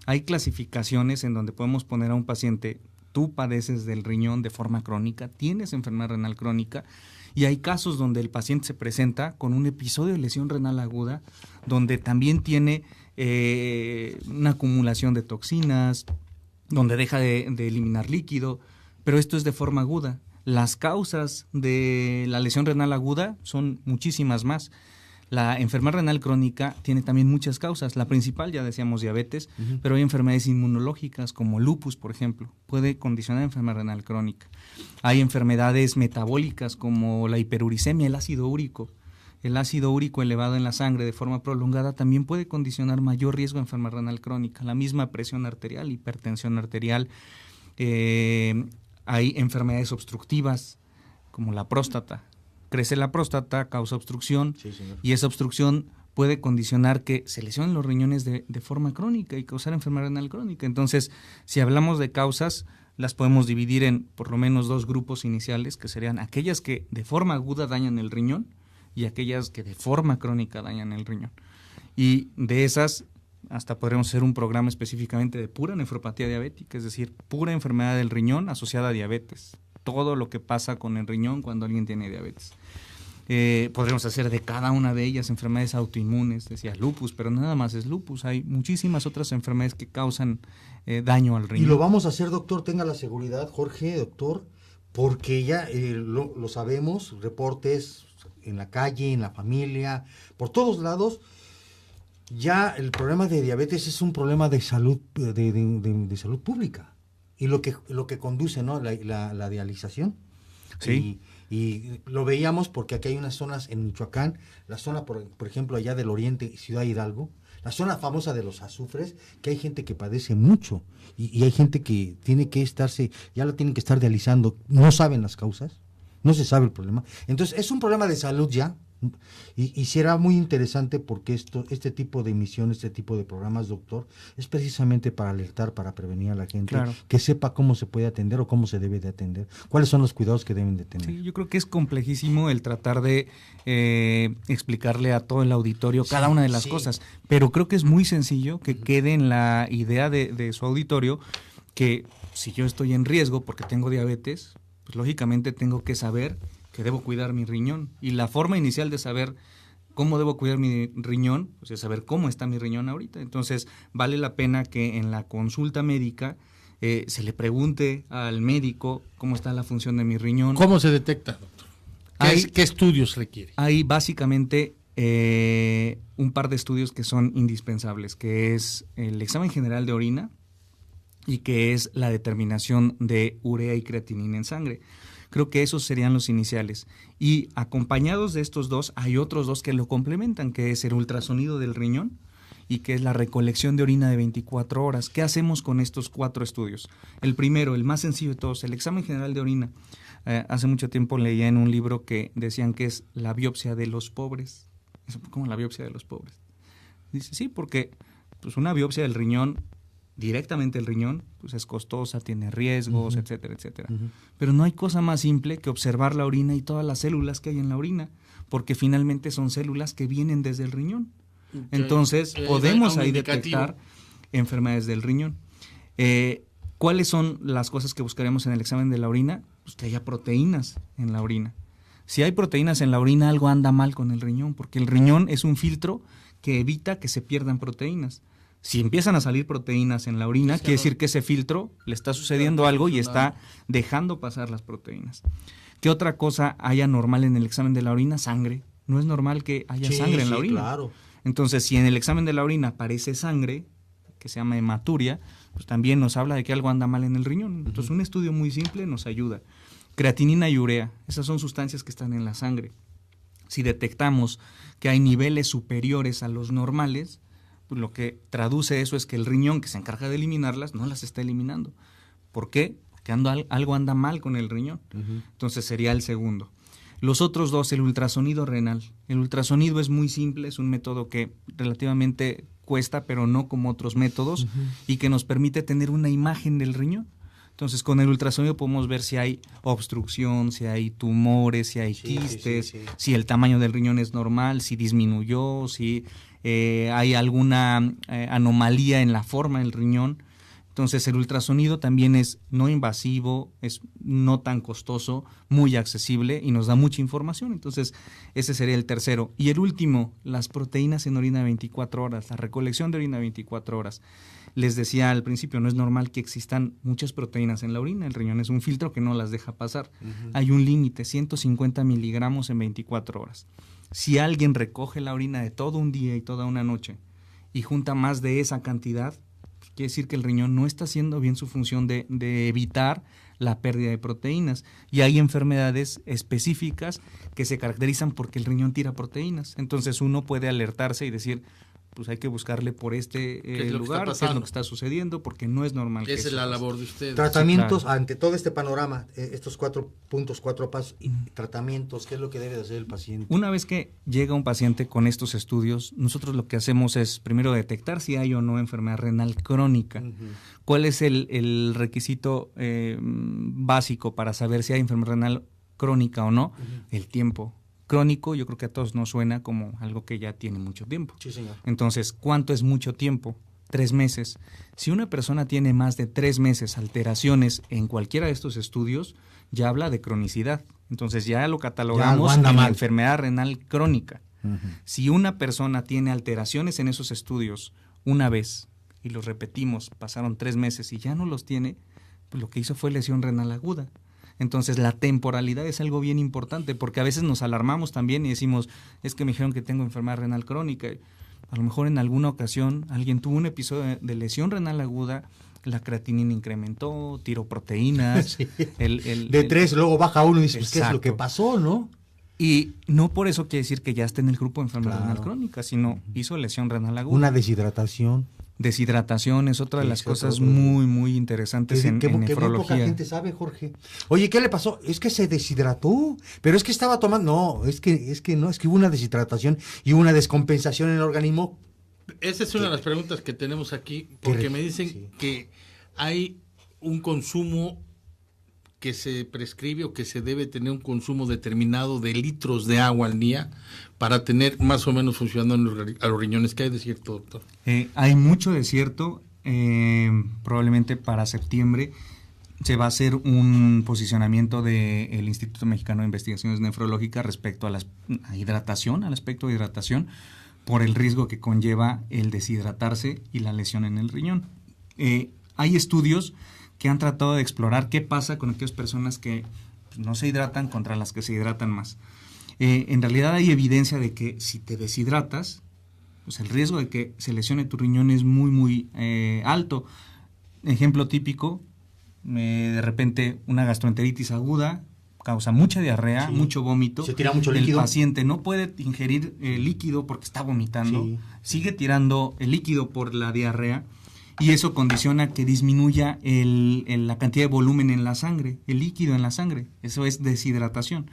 Hay clasificaciones en donde podemos poner a un paciente, tú padeces del riñón de forma crónica, tienes enfermedad renal crónica, y hay casos donde el paciente se presenta con un episodio de lesión renal aguda, donde también tiene una acumulación de toxinas, donde deja de eliminar líquido, pero esto es de forma aguda. Las causas de la lesión renal aguda son muchísimas más. La enfermedad renal crónica tiene también muchas causas. La principal, ya decíamos, diabetes, pero hay enfermedades inmunológicas como lupus, por ejemplo, puede condicionar enfermedad renal crónica. Hay enfermedades metabólicas como la hiperuricemia, el ácido úrico. El ácido úrico elevado en la sangre de forma prolongada también puede condicionar mayor riesgo de enfermedad renal crónica. La misma presión arterial, hipertensión arterial. Hay enfermedades obstructivas como la próstata. Crece la próstata, causa obstrucción, sí, y esa obstrucción puede condicionar que se lesionen los riñones de forma crónica y causar enfermedad renal crónica. Entonces, si hablamos de causas, las podemos dividir en por lo menos dos grupos iniciales, que serían aquellas que de forma aguda dañan el riñón y aquellas que de forma crónica dañan el riñón. Y de esas, hasta podremos hacer un programa específicamente de pura nefropatía diabética, es decir, pura enfermedad del riñón asociada a diabetes. Todo lo que pasa con el riñón cuando alguien tiene diabetes. Podríamos hacer de cada una de ellas enfermedades autoinmunes, decía lupus, pero nada más es lupus. Hay muchísimas otras enfermedades que causan daño al riñón. Y lo vamos a hacer, doctor, tenga la seguridad, Jorge, doctor, porque ya lo sabemos, reportes en la calle, en la familia, por todos lados. Ya el problema de diabetes es un problema de salud, de salud pública. Y lo que conduce, ¿no? La dialización. Sí. Y lo veíamos porque aquí hay unas zonas en Michoacán, la zona, por ejemplo, allá del oriente, Ciudad Hidalgo, la zona famosa de los azufres, que hay gente que padece mucho. Y hay gente que tiene que ya lo tienen que estar dializando. No saben las causas, no se sabe el problema. Entonces, es un problema de salud ya. Y será muy interesante porque este tipo de emisiones, este tipo de programas, doctor, es precisamente para alertar, para prevenir a la gente, claro, que sepa cómo se puede atender o cómo se debe de atender, cuáles son los cuidados que deben de tener. Sí, yo creo que es complejísimo el tratar de explicarle a todo el auditorio cada una de las cosas, pero creo que es muy sencillo que quede en la idea de su auditorio que si yo estoy en riesgo porque tengo diabetes, pues lógicamente tengo que saber que debo cuidar mi riñón. Y la forma inicial de saber cómo debo cuidar mi riñón, pues es saber cómo está mi riñón ahorita. Entonces, vale la pena que en la consulta médica se le pregunte al médico cómo está la función de mi riñón. ¿Cómo se detecta, doctor? ¿Qué estudios requiere? Hay básicamente un par de estudios que son indispensables, que es el examen general de orina y que es la determinación de urea y creatinina en sangre. Creo que esos serían los iniciales. Y acompañados de estos dos, hay otros dos que lo complementan, que es el ultrasonido del riñón y que es la recolección de orina de 24 horas. ¿Qué hacemos con estos 4 estudios? El primero, el más sencillo de todos, el examen general de orina. Hace mucho tiempo leía en un libro que decían que es la biopsia de los pobres. ¿Cómo la biopsia de los pobres? Dice, sí, porque pues una biopsia del riñón, directamente el riñón, pues es costosa, tiene riesgos, etcétera, etcétera. Pero no hay cosa más simple que observar la orina y todas las células que hay en la orina, porque finalmente son células que vienen desde el riñón. Entonces, podemos ahí detectar enfermedades del riñón. ¿Cuáles son las cosas que buscaremos en el examen de la orina? Pues que haya proteínas en la orina. Si hay proteínas en la orina, algo anda mal con el riñón, porque el riñón es un filtro que evita que se pierdan proteínas. Si empiezan a salir proteínas en la orina, quiere decir que ese filtro le está sucediendo algo y está dejando pasar las proteínas. ¿Qué otra cosa hay anormal en el examen de la orina? Sangre. No es normal que haya sangre en la orina. Claro. Entonces, si en el examen de la orina aparece sangre, que se llama hematuria, pues también nos habla de que algo anda mal en el riñón. Entonces, un estudio muy simple nos ayuda. Creatinina y urea, esas son sustancias que están en la sangre. Si detectamos que hay niveles superiores a los normales, pues lo que traduce eso es que el riñón que se encarga de eliminarlas no las está eliminando. ¿Por qué? Porque algo anda mal con el riñón. Entonces sería el segundo. Los otros dos, el ultrasonido renal. El ultrasonido es muy simple, es un método que relativamente cuesta, pero no como otros métodos, y que nos permite tener una imagen del riñón. Entonces, con el ultrasonido podemos ver si hay obstrucción, si hay tumores, si hay quistes, si el tamaño del riñón es normal, si disminuyó, si hay alguna anomalía en la forma del riñón. Entonces, el ultrasonido también es no invasivo, es no tan costoso, muy accesible y nos da mucha información. Entonces, ese sería el tercero. Y el último, las proteínas en orina de 24 horas, la recolección de orina de 24 horas. Les decía al principio, no es normal que existan muchas proteínas en la orina. El riñón es un filtro que no las deja pasar. Hay un límite, 150 miligramos en 24 horas. Si alguien recoge la orina de todo un día y toda una noche y junta más de esa cantidad, quiere decir que el riñón no está haciendo bien su función de evitar la pérdida de proteínas. Y hay enfermedades específicas que se caracterizan porque el riñón tira proteínas. Entonces uno puede alertarse y decir, pues hay que buscarle por este lugar, qué es lo que está sucediendo, porque no es normal. Esa es la labor de ustedes. Tratamientos, Sí, claro. ante todo este panorama, estos 4 puntos, 4 pasos, y tratamientos, ¿qué es lo que debe de hacer el paciente? Una vez que llega un paciente con estos estudios, nosotros lo que hacemos es primero detectar si hay o no enfermedad renal crónica. ¿Cuál es el requisito básico para saber si hay enfermedad renal crónica o no? El tiempo. Crónico, yo creo que a todos nos suena como algo que ya tiene mucho tiempo. Sí, señor. Entonces, ¿cuánto es mucho tiempo? 3 meses. Si una persona tiene más de 3 meses alteraciones en cualquiera de estos estudios, ya habla de cronicidad. Entonces ya lo catalogamos anda en mal. enfermedad renal crónica. Si una persona tiene alteraciones en esos estudios una vez y los repetimos, pasaron 3 meses y ya no los tiene, pues lo que hizo fue lesión renal aguda. Entonces la temporalidad es algo bien importante, porque a veces nos alarmamos también y decimos, es que me dijeron que tengo enfermedad renal crónica. A lo mejor en alguna ocasión alguien tuvo un episodio de lesión renal aguda, la creatinina incrementó, tiró proteínas. Sí. De 3, luego baja uno y dice, pues, ¿qué es lo que pasó, no? Y no por eso quiere decir que ya esté en el grupo de enfermedad Claro. renal crónica, sino hizo lesión renal aguda. Una deshidratación. Deshidratación es otra de Sí, las sí, cosas otro- muy, muy interesantes en Que muy poca nefrología. gente sabe, Jorge. Oye, ¿qué le pasó? Es que se deshidrató, pero es que estaba tomando, no, es que hubo una deshidratación y una descompensación en el organismo. Esa es una de las preguntas que tenemos aquí, porque me dicen que hay un consumo que se prescribe o que se debe tener un consumo determinado de litros de agua al día para tener más o menos funcionando a los riñones. ¿Qué hay de cierto, doctor? Hay mucho de cierto. Probablemente para septiembre se va a hacer un posicionamiento del Instituto Mexicano de Investigaciones Nefrológicas respecto a hidratación, al aspecto de hidratación, por el riesgo que conlleva el deshidratarse y la lesión en el riñón. Hay estudios que han tratado de explorar qué pasa con aquellas personas que no se hidratan contra las que se hidratan más. En realidad hay evidencia de que si te deshidratas, pues el riesgo de que se lesione tu riñón es muy, muy alto. Ejemplo típico, de repente una gastroenteritis aguda causa mucha diarrea, Sí. mucho vómito. Se tira mucho líquido. El paciente no puede ingerir líquido porque está vomitando. Sí. Sigue tirando el líquido por la diarrea y eso condiciona que disminuya la cantidad de volumen en la sangre, el líquido en la sangre. Eso es deshidratación.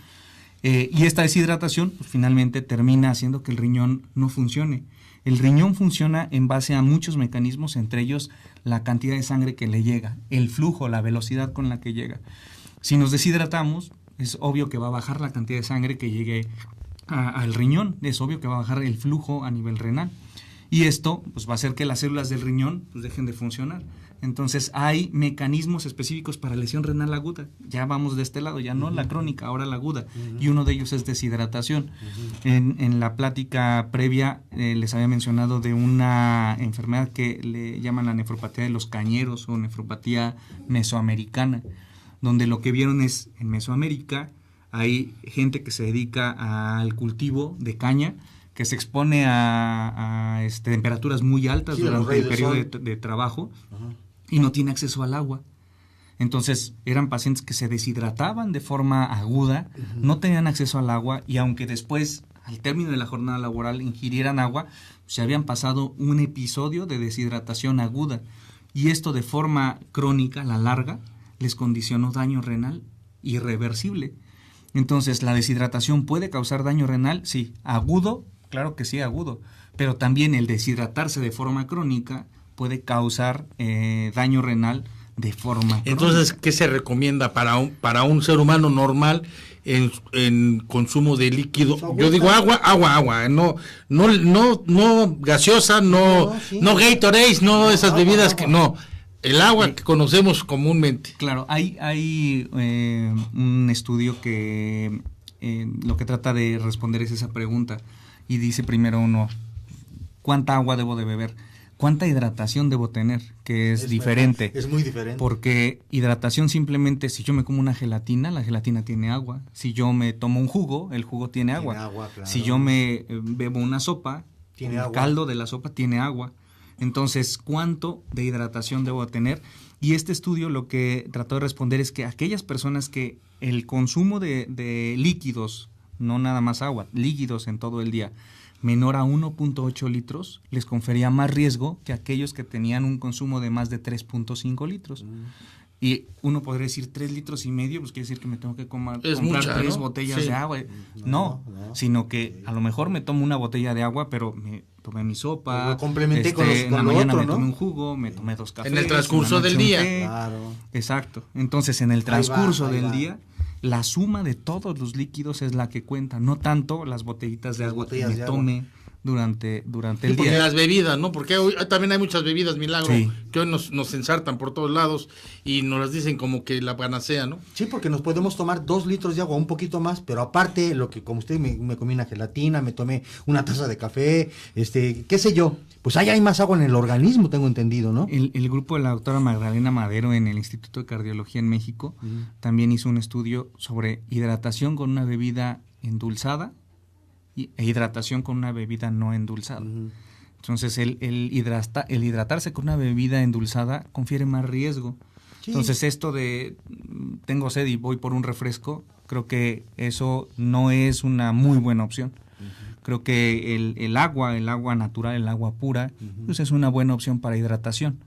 Y esta deshidratación pues, finalmente termina haciendo que el riñón no funcione. El riñón funciona en base a muchos mecanismos, entre ellos la cantidad de sangre que le llega, el flujo, la velocidad con la que llega. Si nos deshidratamos, es obvio que va a bajar la cantidad de sangre que llegue al riñón, es obvio que va a bajar el flujo a nivel renal. Y esto pues, va a hacer que las células del riñón pues, dejen de funcionar. Entonces hay mecanismos específicos para lesión renal aguda. Ya vamos de este lado, ya no la crónica, ahora la aguda. Y uno de ellos es deshidratación. En la plática previa les había mencionado de una enfermedad que le llaman la nefropatía de los cañeros o nefropatía mesoamericana, donde lo que vieron es en Mesoamérica hay gente que se dedica al cultivo de caña, que se expone a temperaturas muy altas durante el periodo de trabajo. Ajá. Y no tiene acceso al agua. Entonces eran pacientes que se deshidrataban de forma aguda, no tenían acceso al agua y aunque después, al término de la jornada laboral, ingirieran agua, se habían pasado un episodio de deshidratación aguda. Y esto de forma crónica, a la larga, les condicionó daño renal irreversible. Entonces, ¿la deshidratación puede causar daño renal? Sí. ¿Agudo? Claro que sí, agudo. Pero también el deshidratarse de forma crónica puede causar daño renal de forma crónica. Entonces, ¿qué se recomienda para un ser humano normal en consumo de líquido? Yo digo agua, no gaseosa, no Gatorade, no esas bebidas que no. El agua que conocemos comúnmente. Claro, hay un estudio que lo que trata de responder es esa pregunta y dice primero uno, ¿cuánta agua debo de beber? ¿Cuánta hidratación debo tener? Que es diferente. Es muy diferente. Porque hidratación simplemente, si yo me como una gelatina, la gelatina tiene agua. Si yo me tomo un jugo, el jugo tiene agua. Claro. Si yo me bebo una sopa, el caldo de la sopa tiene agua. Entonces, ¿cuánto de hidratación debo tener? Y este estudio lo que trató de responder es que aquellas personas que el consumo de líquidos, no nada más agua, líquidos en todo el día, menor a 1.8 litros, les confería más riesgo que aquellos que tenían un consumo de más de 3.5 litros. Y uno podría decir 3 litros y medio, pues quiere decir que me tengo que comprar 3 botellas de agua. No, sino que a lo mejor me tomo una botella de agua, pero me tomé mi sopa. Lo complementé con en la mañana otro, me tomé un jugo, me tomé 2 cafés. En el transcurso del día. Claro. Exacto. Entonces, en el transcurso del día, la suma de todos los líquidos es la que cuenta, no tanto las botellitas de agua que me tome durante el día. Porque las bebidas, ¿no? Porque hoy también hay muchas bebidas, Milagro, sí, que hoy nos ensartan por todos lados y nos las dicen como que la panacea, ¿no? Sí, porque nos podemos tomar 2 litros de agua, un poquito más, pero aparte, lo que como usted me comí una gelatina, me tomé una taza de café, qué sé yo, pues ahí hay más agua en el organismo, tengo entendido, ¿no? El grupo de la doctora Magdalena Madero en el Instituto de Cardiología en México también hizo un estudio sobre hidratación con una bebida endulzada e hidratación con una bebida no endulzada. Entonces, el hidratarse con una bebida endulzada confiere más riesgo. Sí. Entonces, esto de tengo sed y voy por un refresco, creo que eso no es una muy buena opción. Creo que el agua natural, el agua pura, pues es una buena opción para hidratación.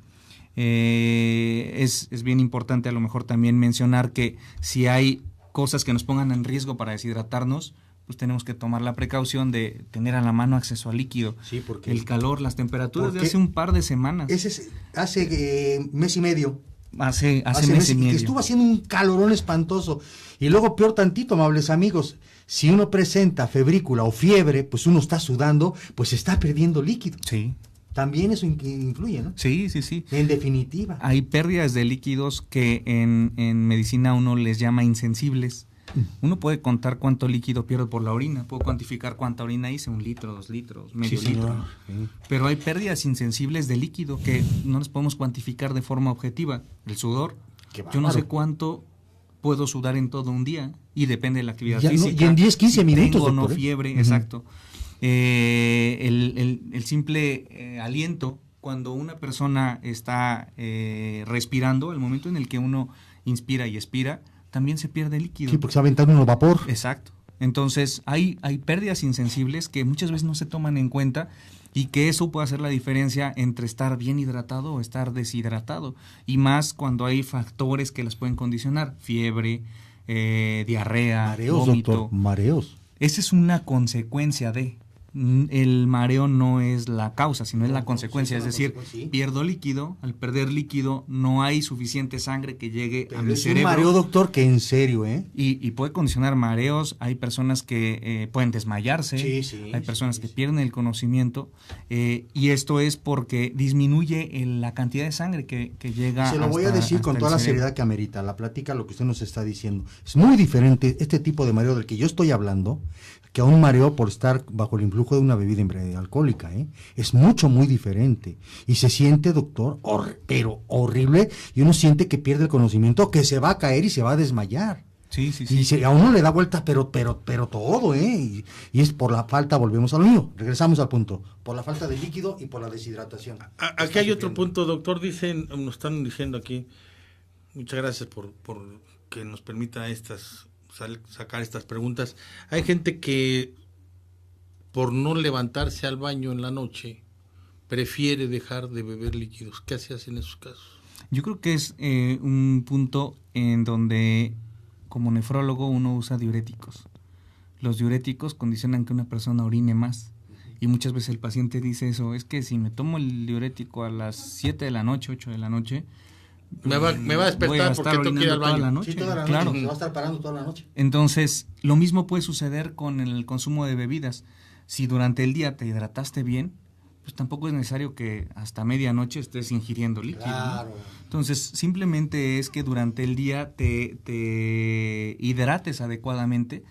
Es bien importante a lo mejor también mencionar que si hay cosas que nos pongan en riesgo para deshidratarnos, pues tenemos que tomar la precaución de tener a la mano acceso al líquido. Sí, porque el calor, las temperaturas de hace un par de semanas. Hace mes y medio. Hace mes y medio. Que estuvo haciendo un calorón espantoso. Y luego, peor tantito, amables amigos, si uno presenta febrícula o fiebre, pues uno está sudando, pues está perdiendo líquido. Sí. También eso influye, ¿no? Sí. En definitiva. Hay pérdidas de líquidos que en medicina uno les llama insensibles. Uno puede contar cuánto líquido pierdo por la orina, puedo cuantificar cuánta orina hice, 1 litro, 2 litros, medio litro. Sí. Pero hay pérdidas insensibles de líquido que no las podemos cuantificar de forma objetiva. El sudor, yo no sé cuánto puedo sudar en todo un día y depende de la actividad física. Y en 10, 15 minutos. Tengo no fiebre, exacto. El simple aliento, cuando una persona está respirando, al momento en el que uno inspira y expira, también se pierde líquido. Sí, porque se va aventando un vapor. Exacto. Entonces, hay pérdidas insensibles que muchas veces no se toman en cuenta y que eso puede hacer la diferencia entre estar bien hidratado o estar deshidratado. Y más cuando hay factores que las pueden condicionar, fiebre, diarrea, Mareos, vómito. doctor, mareos. Esa es una consecuencia de... El mareo no es la causa, sino es la consecuencia. Es decir, pierdo líquido, al perder líquido no hay suficiente sangre que llegue a mi cerebro. Es un mareo, doctor, que en serio, ¿eh? Y puede condicionar mareos, hay personas que pueden desmayarse, hay personas que pierden el conocimiento, y esto es porque disminuye la cantidad de sangre que llega. Se lo voy a decir con toda la seriedad que amerita, la plática, lo que usted nos está diciendo. Es muy diferente este tipo de mareo del que yo estoy hablando, que a un mareo por estar bajo el influjo de una bebida alcohólica, ¿eh? Es muy diferente. Y se siente, doctor, pero horrible, y uno siente que pierde el conocimiento, que se va a caer y se va a desmayar. Sí. Y a uno le da vuelta, pero todo, ¿eh? Y es por la falta, volvemos a lo mismo, regresamos al punto, por la falta de líquido y por la deshidratación. Aquí hay otro punto, doctor, nos están diciendo aquí, muchas gracias por que nos permita sacar estas preguntas. Hay gente que por no levantarse al baño en la noche prefiere dejar de beber líquidos. ¿Qué se hace en esos casos? Yo creo que es un punto en donde como nefrólogo uno usa diuréticos. Los diuréticos condicionan que una persona orine más. Y muchas veces el paciente dice eso, es que si me tomo el diurético a las 7 de la noche, 8 de la noche, me va a despertar porque tengo que ir al baño. Toda la noche. Sí, toda la noche, claro. se va a estar parando toda la noche. Entonces, lo mismo puede suceder con el consumo de bebidas. Si durante el día te hidrataste bien, pues tampoco es necesario que hasta medianoche estés ingiriendo líquido. Claro. ¿No? Entonces, simplemente es que durante el día te hidrates adecuadamente,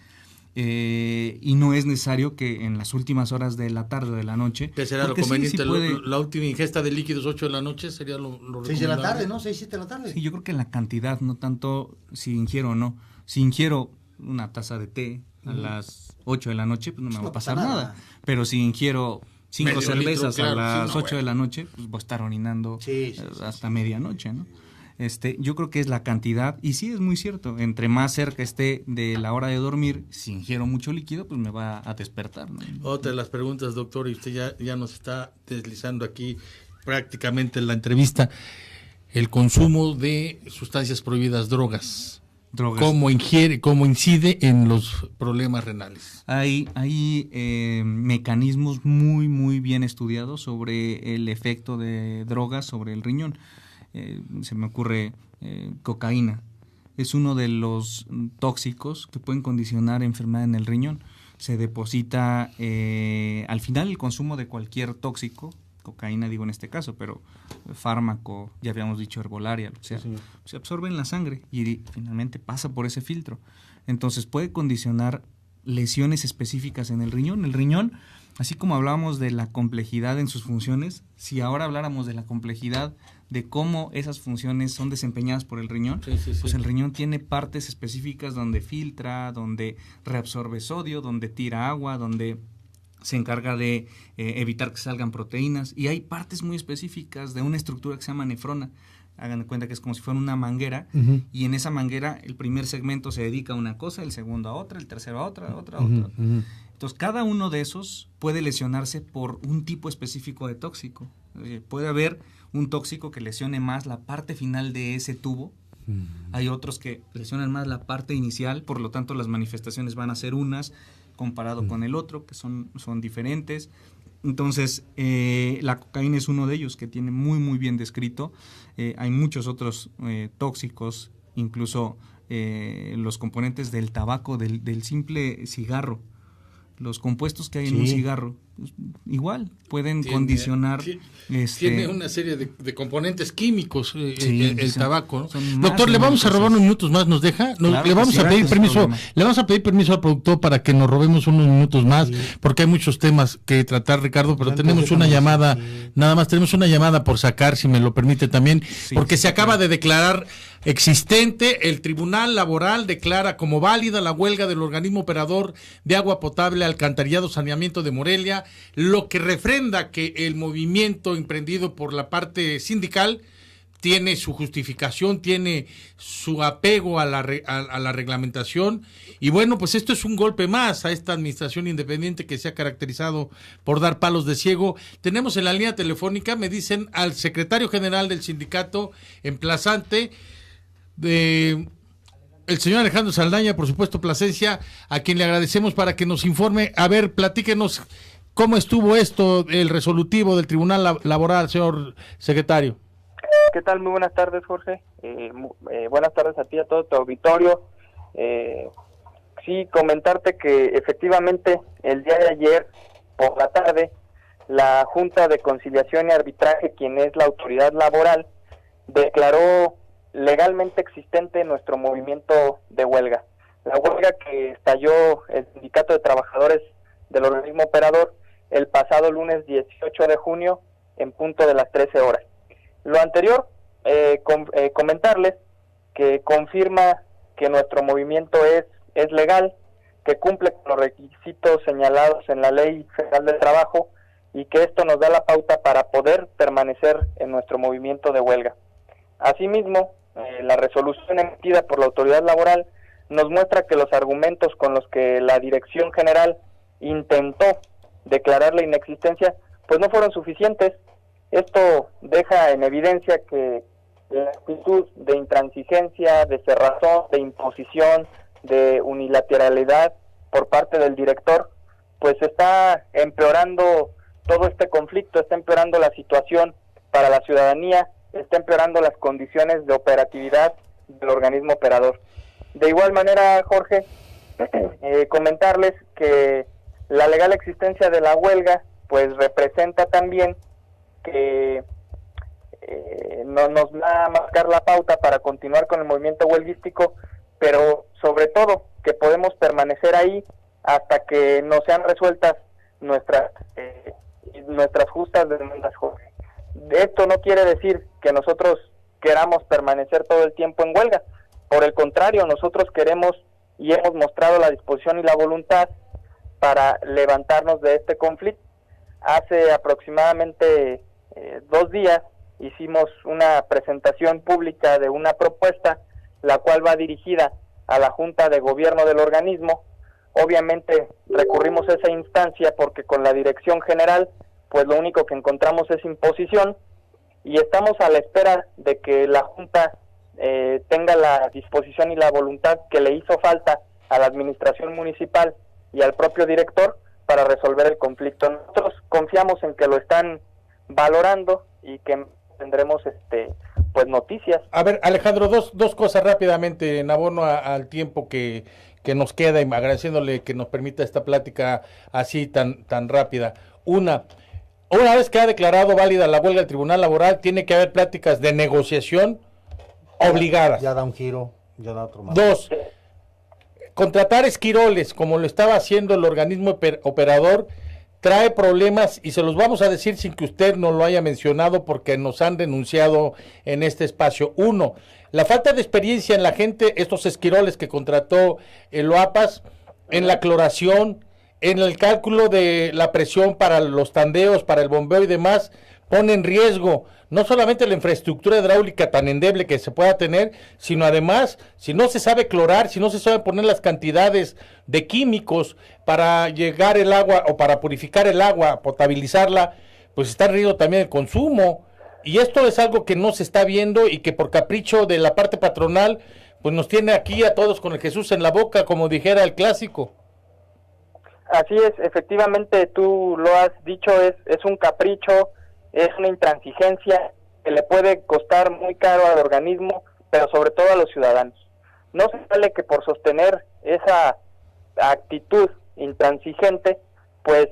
y no es necesario que en las últimas horas de la tarde o de la noche... ¿Qué será lo conveniente? Sí puede... La última ingesta de líquidos 8 de la noche sería lo 6 de la tarde, ¿no? 6, 7 de la tarde. Sí, yo creo que la cantidad, no tanto si ingiero o no. Si ingiero una taza de té a las 8 de la noche, pues no me va a pasar nada. Pero si ingiero 5 cervezas a las 8 de la noche, pues voy a estar orinando hasta medianoche, ¿no? Yo creo que es la cantidad, y sí es muy cierto, entre más cerca esté de la hora de dormir, si ingiero mucho líquido, pues me va a despertar, ¿no? Otra de las preguntas, doctor, y usted ya nos está deslizando aquí prácticamente en la entrevista, el consumo de sustancias prohibidas, drogas. ¿Cómo incide en los problemas renales? Hay mecanismos muy, muy bien estudiados sobre el efecto de drogas sobre el riñón. Se me ocurre cocaína. Es uno de los tóxicos que pueden condicionar enfermedad en el riñón. Se deposita, al final el consumo de cualquier tóxico, cocaína digo en este caso, pero fármaco, ya habíamos dicho herbolaria, o sea, se absorbe en la sangre y finalmente pasa por ese filtro. Entonces puede condicionar lesiones específicas en el riñón. El riñón, así como hablábamos de la complejidad en sus funciones, si ahora habláramos de la complejidad de cómo esas funciones son desempeñadas por el riñón, pues el riñón tiene partes específicas donde filtra, donde reabsorbe sodio, donde tira agua, donde se encarga de evitar que salgan proteínas, y hay partes muy específicas de una estructura que se llama nefrona. Hagan de cuenta que es como si fuera una manguera, y en esa manguera el primer segmento se dedica a una cosa, el segundo a otra, el tercero a otra. Entonces cada uno de esos puede lesionarse por un tipo específico de tóxico. Puede haber un tóxico que lesione más la parte final de ese tubo, hay otros que lesionan más la parte inicial, por lo tanto las manifestaciones van a ser unas comparado con el otro, que son diferentes. Entonces, la cocaína es uno de ellos que tiene muy, muy bien descrito. Hay muchos otros tóxicos, incluso los componentes del tabaco, del simple cigarro. Los compuestos que hay en un cigarro, igual, pueden condicionar... Tiene una serie de componentes químicos, el tabaco, ¿no? Doctor, le vamos a robar unos minutos más, ¿nos deja? Claro, le vamos a pedir permiso al productor para que nos robemos unos minutos más, porque hay muchos temas que tratar, Ricardo, pero tenemos una llamada, nada más tenemos una llamada por sacar, si me lo permite también, porque se acaba de declarar existente, el Tribunal Laboral declara como válida la huelga del organismo operador de agua potable, alcantarillado, saneamiento de Morelia, lo que refrenda que el movimiento emprendido por la parte sindical tiene su justificación, tiene su apego a la reglamentación, y bueno, pues esto es un golpe más a esta administración independiente que se ha caracterizado por dar palos de ciego. Tenemos en la línea telefónica, me dicen, al secretario general del sindicato emplazante, el señor Alejandro Saldaña, por supuesto Plasencia, a quien le agradecemos para que nos informe. A ver, platíquenos cómo estuvo esto, el resolutivo del Tribunal Laboral, señor secretario. ¿Qué tal? Muy buenas tardes, Jorge. Buenas tardes a ti, a todo tu auditorio. Sí, comentarte que efectivamente el día de ayer, por la tarde, la Junta de Conciliación y Arbitraje, quien es la autoridad laboral, declaró legalmente existente nuestro movimiento de huelga. La huelga que estalló el Sindicato de Trabajadores del organismo operador el pasado lunes 18 de junio en punto de las 13 horas. Lo anterior, comentarles que confirma que nuestro movimiento es legal, que cumple con los requisitos señalados en la Ley Federal del Trabajo y que esto nos da la pauta para poder permanecer en nuestro movimiento de huelga. Asimismo, la resolución emitida por la autoridad laboral nos muestra que los argumentos con los que la Dirección General intentó declarar la inexistencia, pues no fueron suficientes. Esto deja en evidencia que la actitud de intransigencia, de cerrazón, de imposición, de unilateralidad por parte del director, pues está empeorando todo este conflicto, está empeorando la situación para la ciudadanía, está empeorando las condiciones de operatividad del organismo operador. De igual manera, Jorge, comentarles que la legal existencia de la huelga, pues representa también que nos va a marcar la pauta para continuar con el movimiento huelguístico, pero sobre todo que podemos permanecer ahí hasta que no sean resueltas nuestras justas demandas, Jorge. Esto no quiere decir que nosotros queramos permanecer todo el tiempo en huelga. Por el contrario, nosotros queremos y hemos mostrado la disposición y la voluntad para levantarnos de este conflicto. Hace aproximadamente 2 días hicimos una presentación pública de una propuesta, la cual va dirigida a la Junta de Gobierno del organismo. Obviamente recurrimos a esa instancia porque con la Dirección General, pues lo único que encontramos es imposición, y estamos a la espera de que la Junta tenga la disposición y la voluntad que le hizo falta a la administración municipal y al propio director para resolver el conflicto. Nosotros confiamos en que lo están valorando y que tendremos pues noticias. A ver, Alejandro, dos cosas rápidamente en abono al tiempo que nos queda, y agradeciéndole que nos permita esta plática así tan rápida. Una vez que ha declarado válida la huelga del Tribunal Laboral, tiene que haber pláticas de negociación obligadas. Ya da un giro, ya da otro más. 2, contratar esquiroles, como lo estaba haciendo el organismo operador, trae problemas, y se los vamos a decir sin que usted nos lo haya mencionado, porque nos han denunciado en este espacio. 1, la falta de experiencia en la gente, estos esquiroles que contrató el OAPAS, en la cloración, en el cálculo de la presión para los tandeos, para el bombeo y demás, pone en riesgo no solamente la infraestructura hidráulica tan endeble que se pueda tener, sino además, si no se sabe clorar, si no se sabe poner las cantidades de químicos para llegar el agua o para purificar el agua, potabilizarla, pues está en riesgo también el consumo. Y esto es algo que no se está viendo y que por capricho de la parte patronal, pues nos tiene aquí a todos con el Jesús en la boca, como dijera el clásico. Así es, efectivamente tú lo has dicho, es un capricho, es una intransigencia que le puede costar muy caro al organismo, pero sobre todo a los ciudadanos. No se vale que por sostener esa actitud intransigente, pues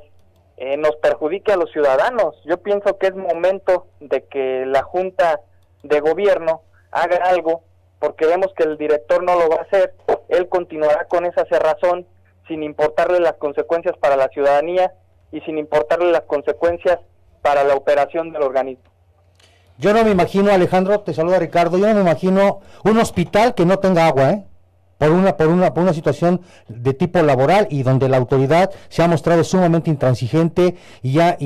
nos perjudique a los ciudadanos. Yo pienso que es momento de que la Junta de Gobierno haga algo, porque vemos que el director no lo va a hacer. Él continuará con esa cerrazón sin importarle las consecuencias para la ciudadanía y sin importarle las consecuencias para la operación del organismo. Yo no me imagino, Alejandro, te saluda Ricardo, yo no me imagino un hospital que no tenga agua, por una situación de tipo laboral y donde la autoridad se ha mostrado sumamente intransigente y ha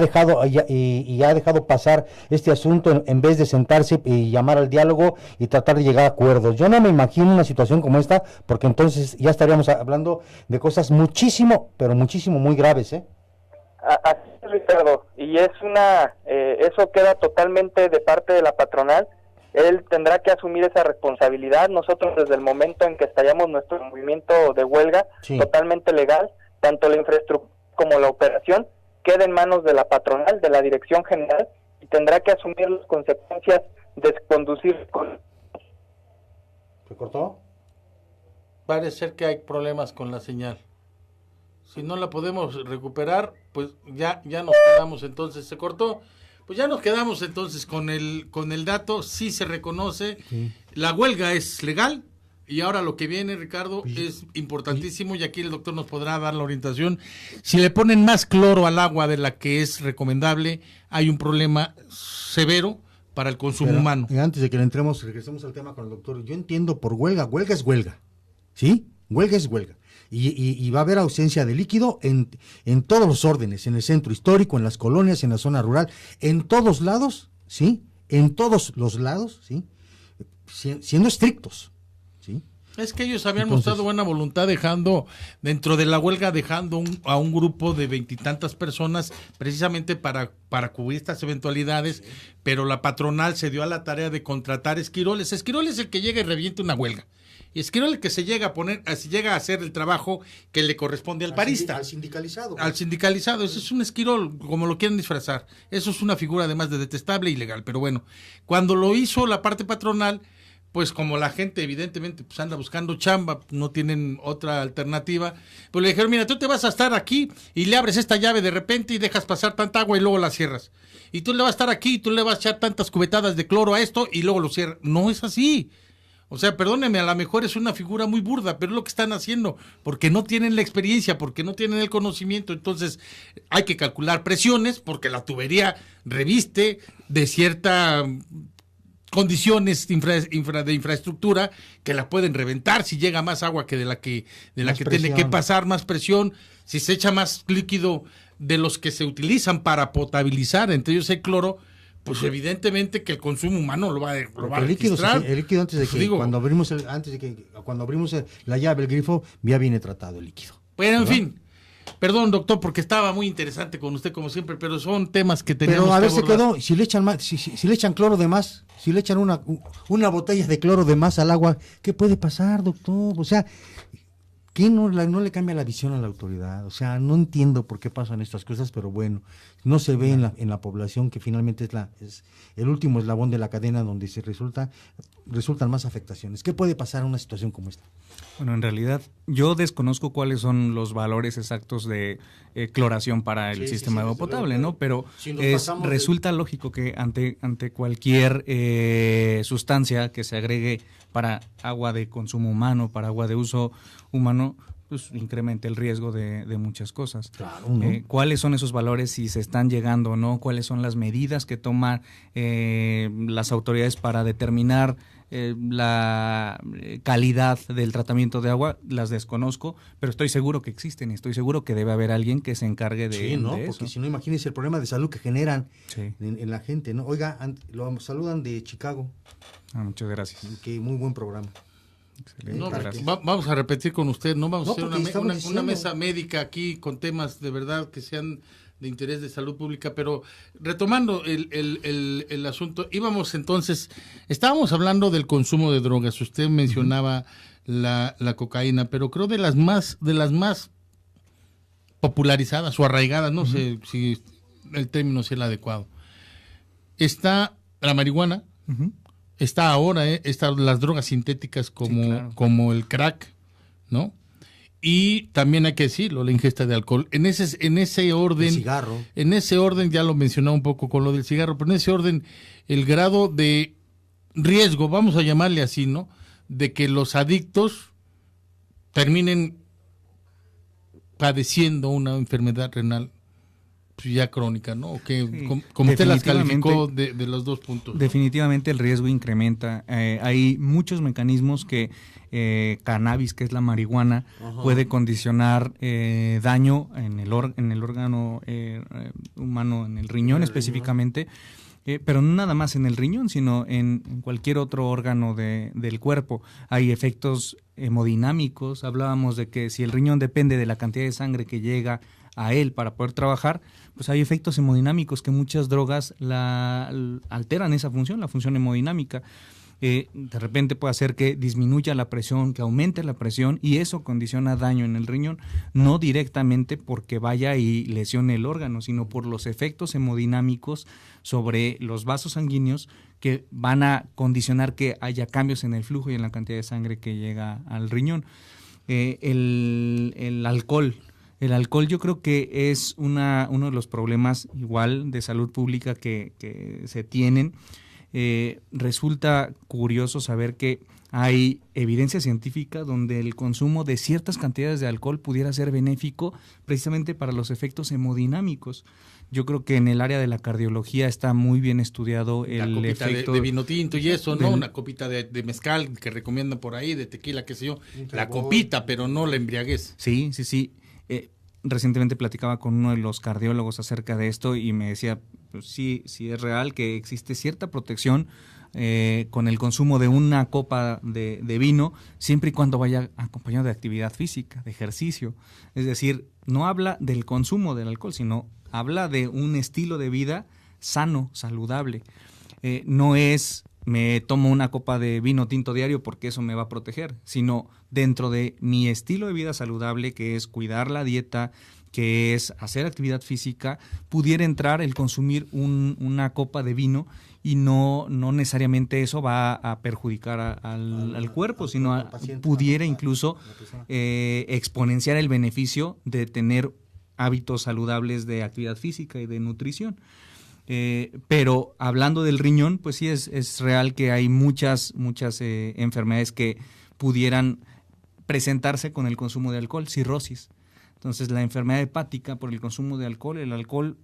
dejado pasar este asunto en vez de sentarse y llamar al diálogo y tratar de llegar a acuerdos. Yo no me imagino una situación como esta, porque entonces ya estaríamos hablando de cosas muchísimo, pero muchísimo muy graves, ¿eh? Así es, Ricardo, y eso queda totalmente de parte de la patronal. Él tendrá que asumir esa responsabilidad. Nosotros, desde el momento en que estallamos nuestro movimiento de huelga, sí, totalmente legal, tanto la infraestructura como la operación queda en manos de la patronal, de la dirección general, y tendrá que asumir las consecuencias de conducir con... ¿Se cortó? Parece ser que hay problemas con la señal. Si no la podemos recuperar, pues ya nos quedamos entonces. ¿Se cortó? Pues ya nos quedamos entonces con el dato. Sí se reconoce. Sí. La huelga es legal. Y ahora lo que viene, Ricardo, es importantísimo, y aquí el doctor nos podrá dar la orientación. Si le ponen más cloro al agua de la que es recomendable, hay un problema severo para el consumo humano. Y antes de que le entremos, regresemos al tema con el doctor. Yo entiendo por huelga es huelga. ¿Sí? Huelga es huelga. Y va a haber ausencia de líquido en todos los órdenes, en el centro histórico, en las colonias, en la zona rural, en todos lados, ¿sí? En todos los lados, ¿sí? Siendo estrictos, ¿sí? Es que ellos habían mostrado buena voluntad dentro de la huelga, dejando a un grupo de 20 y tantas personas precisamente para cubrir estas eventualidades, pero la patronal se dio a la tarea de contratar esquiroles. Esquirol es el que llega y revienta una huelga. Y Esquirol el que se llega a hacer el trabajo que le corresponde al parista. Al sindicalizado. Al sindicalizado, eso es un Esquirol, como lo quieren disfrazar. Eso es una figura además de detestable e ilegal, pero bueno, cuando lo hizo la parte patronal, pues como la gente evidentemente pues anda buscando chamba, no tienen otra alternativa, pues le dijeron, mira, tú te vas a estar aquí y le abres esta llave de repente y dejas pasar tanta agua y luego la cierras. Y tú le vas a estar aquí y tú le vas a echar tantas cubetadas de cloro a esto y luego lo cierras. No es así. O sea, perdónenme, a lo mejor es una figura muy burda, pero es lo que están haciendo, porque no tienen la experiencia, porque no tienen el conocimiento. Entonces hay que calcular presiones, porque la tubería reviste de ciertas condiciones de infraestructura que la pueden reventar si llega más agua que de la que tiene que pasar, más presión, si se echa más líquido de los que se utilizan para potabilizar, entre ellos el cloro, pues evidentemente que el consumo humano lo va a registrar. El líquido antes de que cuando abrimos la llave, el grifo, ya viene tratado el líquido. Bueno, en fin, perdón, doctor, porque estaba muy interesante con usted como siempre, pero son temas que tenemos que abordar. Pero a ver, se quedó, si le echan cloro de más, si le echan una botella de cloro de más al agua, ¿qué puede pasar, doctor? O sea, ¿qué no le cambia la visión a la autoridad? O sea, no entiendo por qué pasan estas cosas, pero bueno, no se ve en la población, que finalmente es el último eslabón de la cadena donde se resultan más afectaciones. ¿Qué puede pasar en una situación como esta? Bueno, en realidad yo desconozco cuáles son los valores exactos de cloración para el sistema de agua potable, ¿no? Pero resulta lógico que ante cualquier sustancia que se agregue para agua de consumo humano, para agua de uso humano, pues incrementa el riesgo de muchas cosas. Claro, ¿no? ¿Cuáles son esos valores, si se están llegando o no? ¿Cuáles son las medidas que toman las autoridades para determinar la calidad del tratamiento de agua? Las desconozco, pero estoy seguro que existen y estoy seguro que debe haber alguien que se encargue de, ¿no? de eso. Porque si no, imagínense el problema de salud que generan en la gente, ¿no? Oiga, lo saludan de Chicago. Muchas gracias. Que muy buen programa. No, vamos a repetir con usted, ¿no? Vamos a hacer una mesa médica aquí con temas de verdad que sean de interés de salud pública, pero retomando el asunto, estábamos hablando del consumo de drogas. Usted mencionaba la cocaína, pero creo de las más popularizadas o arraigadas, no sé si el término es el adecuado. Está la marihuana, está ahora las drogas sintéticas como el crack, ¿no? Y también hay que decirlo, la ingesta de alcohol. En ese orden, el cigarro. En ese orden, ya lo mencionaba un poco con lo del cigarro, pero en ese orden, el grado de riesgo, vamos a llamarle así, ¿no? De que los adictos terminen padeciendo una enfermedad renal pues, ya crónica, ¿no? O que, Sí, como usted las definitivamente. calificó de los 2 puntos, ¿no? Definitivamente el riesgo incrementa. Hay muchos mecanismos que cannabis, que es la marihuana, puede condicionar daño en el órgano humano, en el riñón específicamente, pero no nada más en el riñón, sino en cualquier otro órgano del cuerpo. Hay efectos hemodinámicos. Hablábamos de que si el riñón depende de la cantidad de sangre que llega a él para poder trabajar, pues hay efectos hemodinámicos que muchas drogas alteran esa función, la función hemodinámica. De repente puede hacer que disminuya la presión, que aumente la presión, y eso condiciona daño en el riñón, no directamente porque vaya y lesione el órgano, sino por los efectos hemodinámicos sobre los vasos sanguíneos que van a condicionar que haya cambios en el flujo y en la cantidad de sangre que llega al riñón. El alcohol. El alcohol yo creo que es uno de los problemas igual de salud pública que se tienen. Resulta curioso saber que hay evidencia científica donde el consumo de ciertas cantidades de alcohol pudiera ser benéfico precisamente para los efectos hemodinámicos. Yo creo que en el área de la cardiología está muy bien estudiado el la copita efecto de vino tinto y eso, ¿no? Una copita de mezcal que recomiendan por ahí, de tequila, qué sé yo. La copita, pero no la embriaguez. Sí. Recientemente platicaba con uno de los cardiólogos acerca de esto y me decía, pues sí es real que existe cierta protección con el consumo de una copa de vino, siempre y cuando vaya acompañado de actividad física, de ejercicio. Es decir, no habla del consumo del alcohol, sino habla de un estilo de vida sano, saludable. No es me tomo una copa de vino tinto diario porque eso me va a proteger, sino dentro de mi estilo de vida saludable, que es cuidar la dieta, que es hacer actividad física, pudiera entrar el consumir una copa de vino y no necesariamente eso va a perjudicar al cuerpo, sino pudiera incluso exponenciar el beneficio de tener hábitos saludables de actividad física y de nutrición. Pero hablando del riñón, pues sí es real que hay muchas enfermedades que pudieran presentarse con el consumo de alcohol, cirrosis. Entonces, la enfermedad hepática por el consumo de alcohol, el alcohol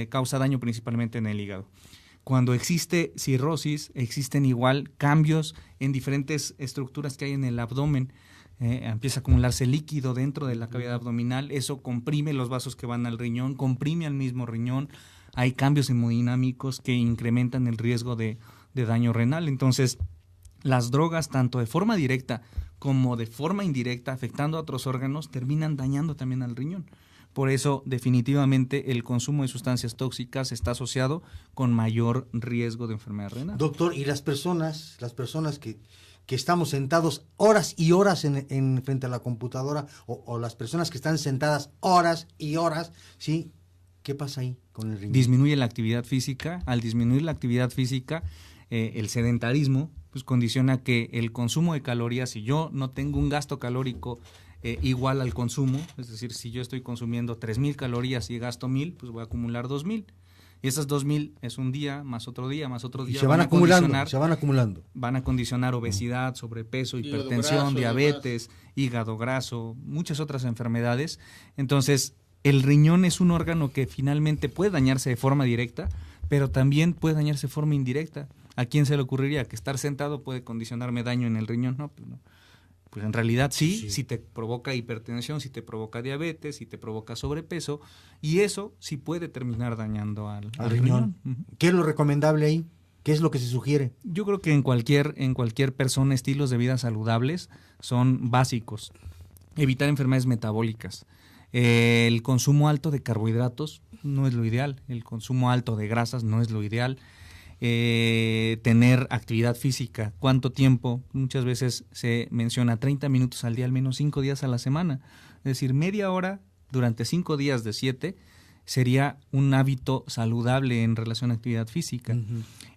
causa daño principalmente en el hígado. Cuando existe cirrosis, existen igual cambios en diferentes estructuras que hay en el abdomen. Empieza a acumularse líquido dentro de la cavidad abdominal, eso comprime los vasos que van al riñón, comprime al mismo riñón. Hay cambios hemodinámicos que incrementan el riesgo de daño renal. Entonces, las drogas, tanto de forma directa como de forma indirecta, afectando a otros órganos, terminan dañando también al riñón. Por eso, definitivamente, el consumo de sustancias tóxicas está asociado con mayor riesgo de enfermedad renal. Doctor, y las personas que estamos sentados horas y horas en frente a la computadora, o las personas que están sentadas horas y horas, ¿sí? ¿Qué pasa ahí con el riñón? Disminuye la actividad física. Al disminuir la actividad física, el sedentarismo pues condiciona que el consumo de calorías, si yo no tengo un gasto calórico igual al consumo, es decir, si yo estoy consumiendo 3,000 calorías y gasto 1,000, pues voy a acumular 2,000. Y esas 2,000 es un día, más otro día, más otro día. Y se van acumulando. Van a condicionar obesidad, sobrepeso, hipertensión, diabetes, hígado graso, muchas otras enfermedades. Entonces, el riñón es un órgano que finalmente puede dañarse de forma directa, pero también puede dañarse de forma indirecta. ¿A quién se le ocurriría que estar sentado puede condicionarme daño en el riñón? No, pues no. Pues en realidad sí, si te provoca hipertensión, si te provoca diabetes, si te provoca sobrepeso, y eso sí puede terminar dañando al riñón. ¿Qué es lo recomendable ahí? ¿Qué es lo que se sugiere? Yo creo que en cualquier persona estilos de vida saludables son básicos. Evitar enfermedades metabólicas. El consumo alto de carbohidratos no es lo ideal, el consumo alto de grasas no es lo ideal. Tener actividad física, ¿cuánto tiempo? Muchas veces se menciona 30 minutos al día, al menos 5 días a la semana. Es decir, media hora durante 5 días de 7 sería un hábito saludable en relación a actividad física.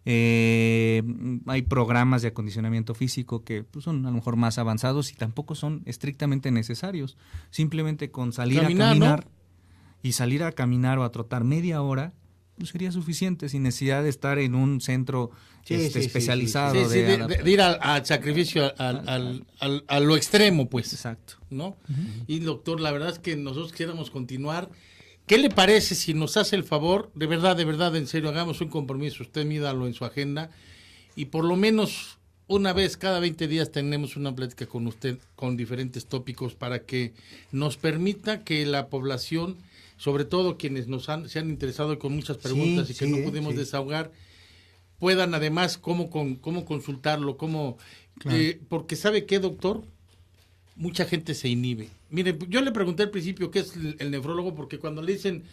Hay programas de acondicionamiento físico que pues, son a lo mejor más avanzados y tampoco son estrictamente necesarios. Simplemente con salir a caminar, ¿no? Y salir a caminar o a trotar media hora pues sería suficiente, sin necesidad de estar en un centro especializado. De ir al sacrificio, a lo extremo, pues. Exacto. ¿No? Y doctor, la verdad es que nosotros quisiéramos continuar ¿Qué le parece si nos hace el favor, de verdad, en serio, hagamos un compromiso, usted mídalo en su agenda, y por lo menos una vez cada 20 días tenemos una plática con usted con diferentes tópicos para que nos permita que la población, sobre todo quienes se han interesado con muchas preguntas y que no pudimos desahogar, puedan además cómo consultarlo, porque ¿sabe qué, doctor? Mucha gente se inhibe. Mire, yo le pregunté al principio qué es el nefrólogo, porque cuando le dicen,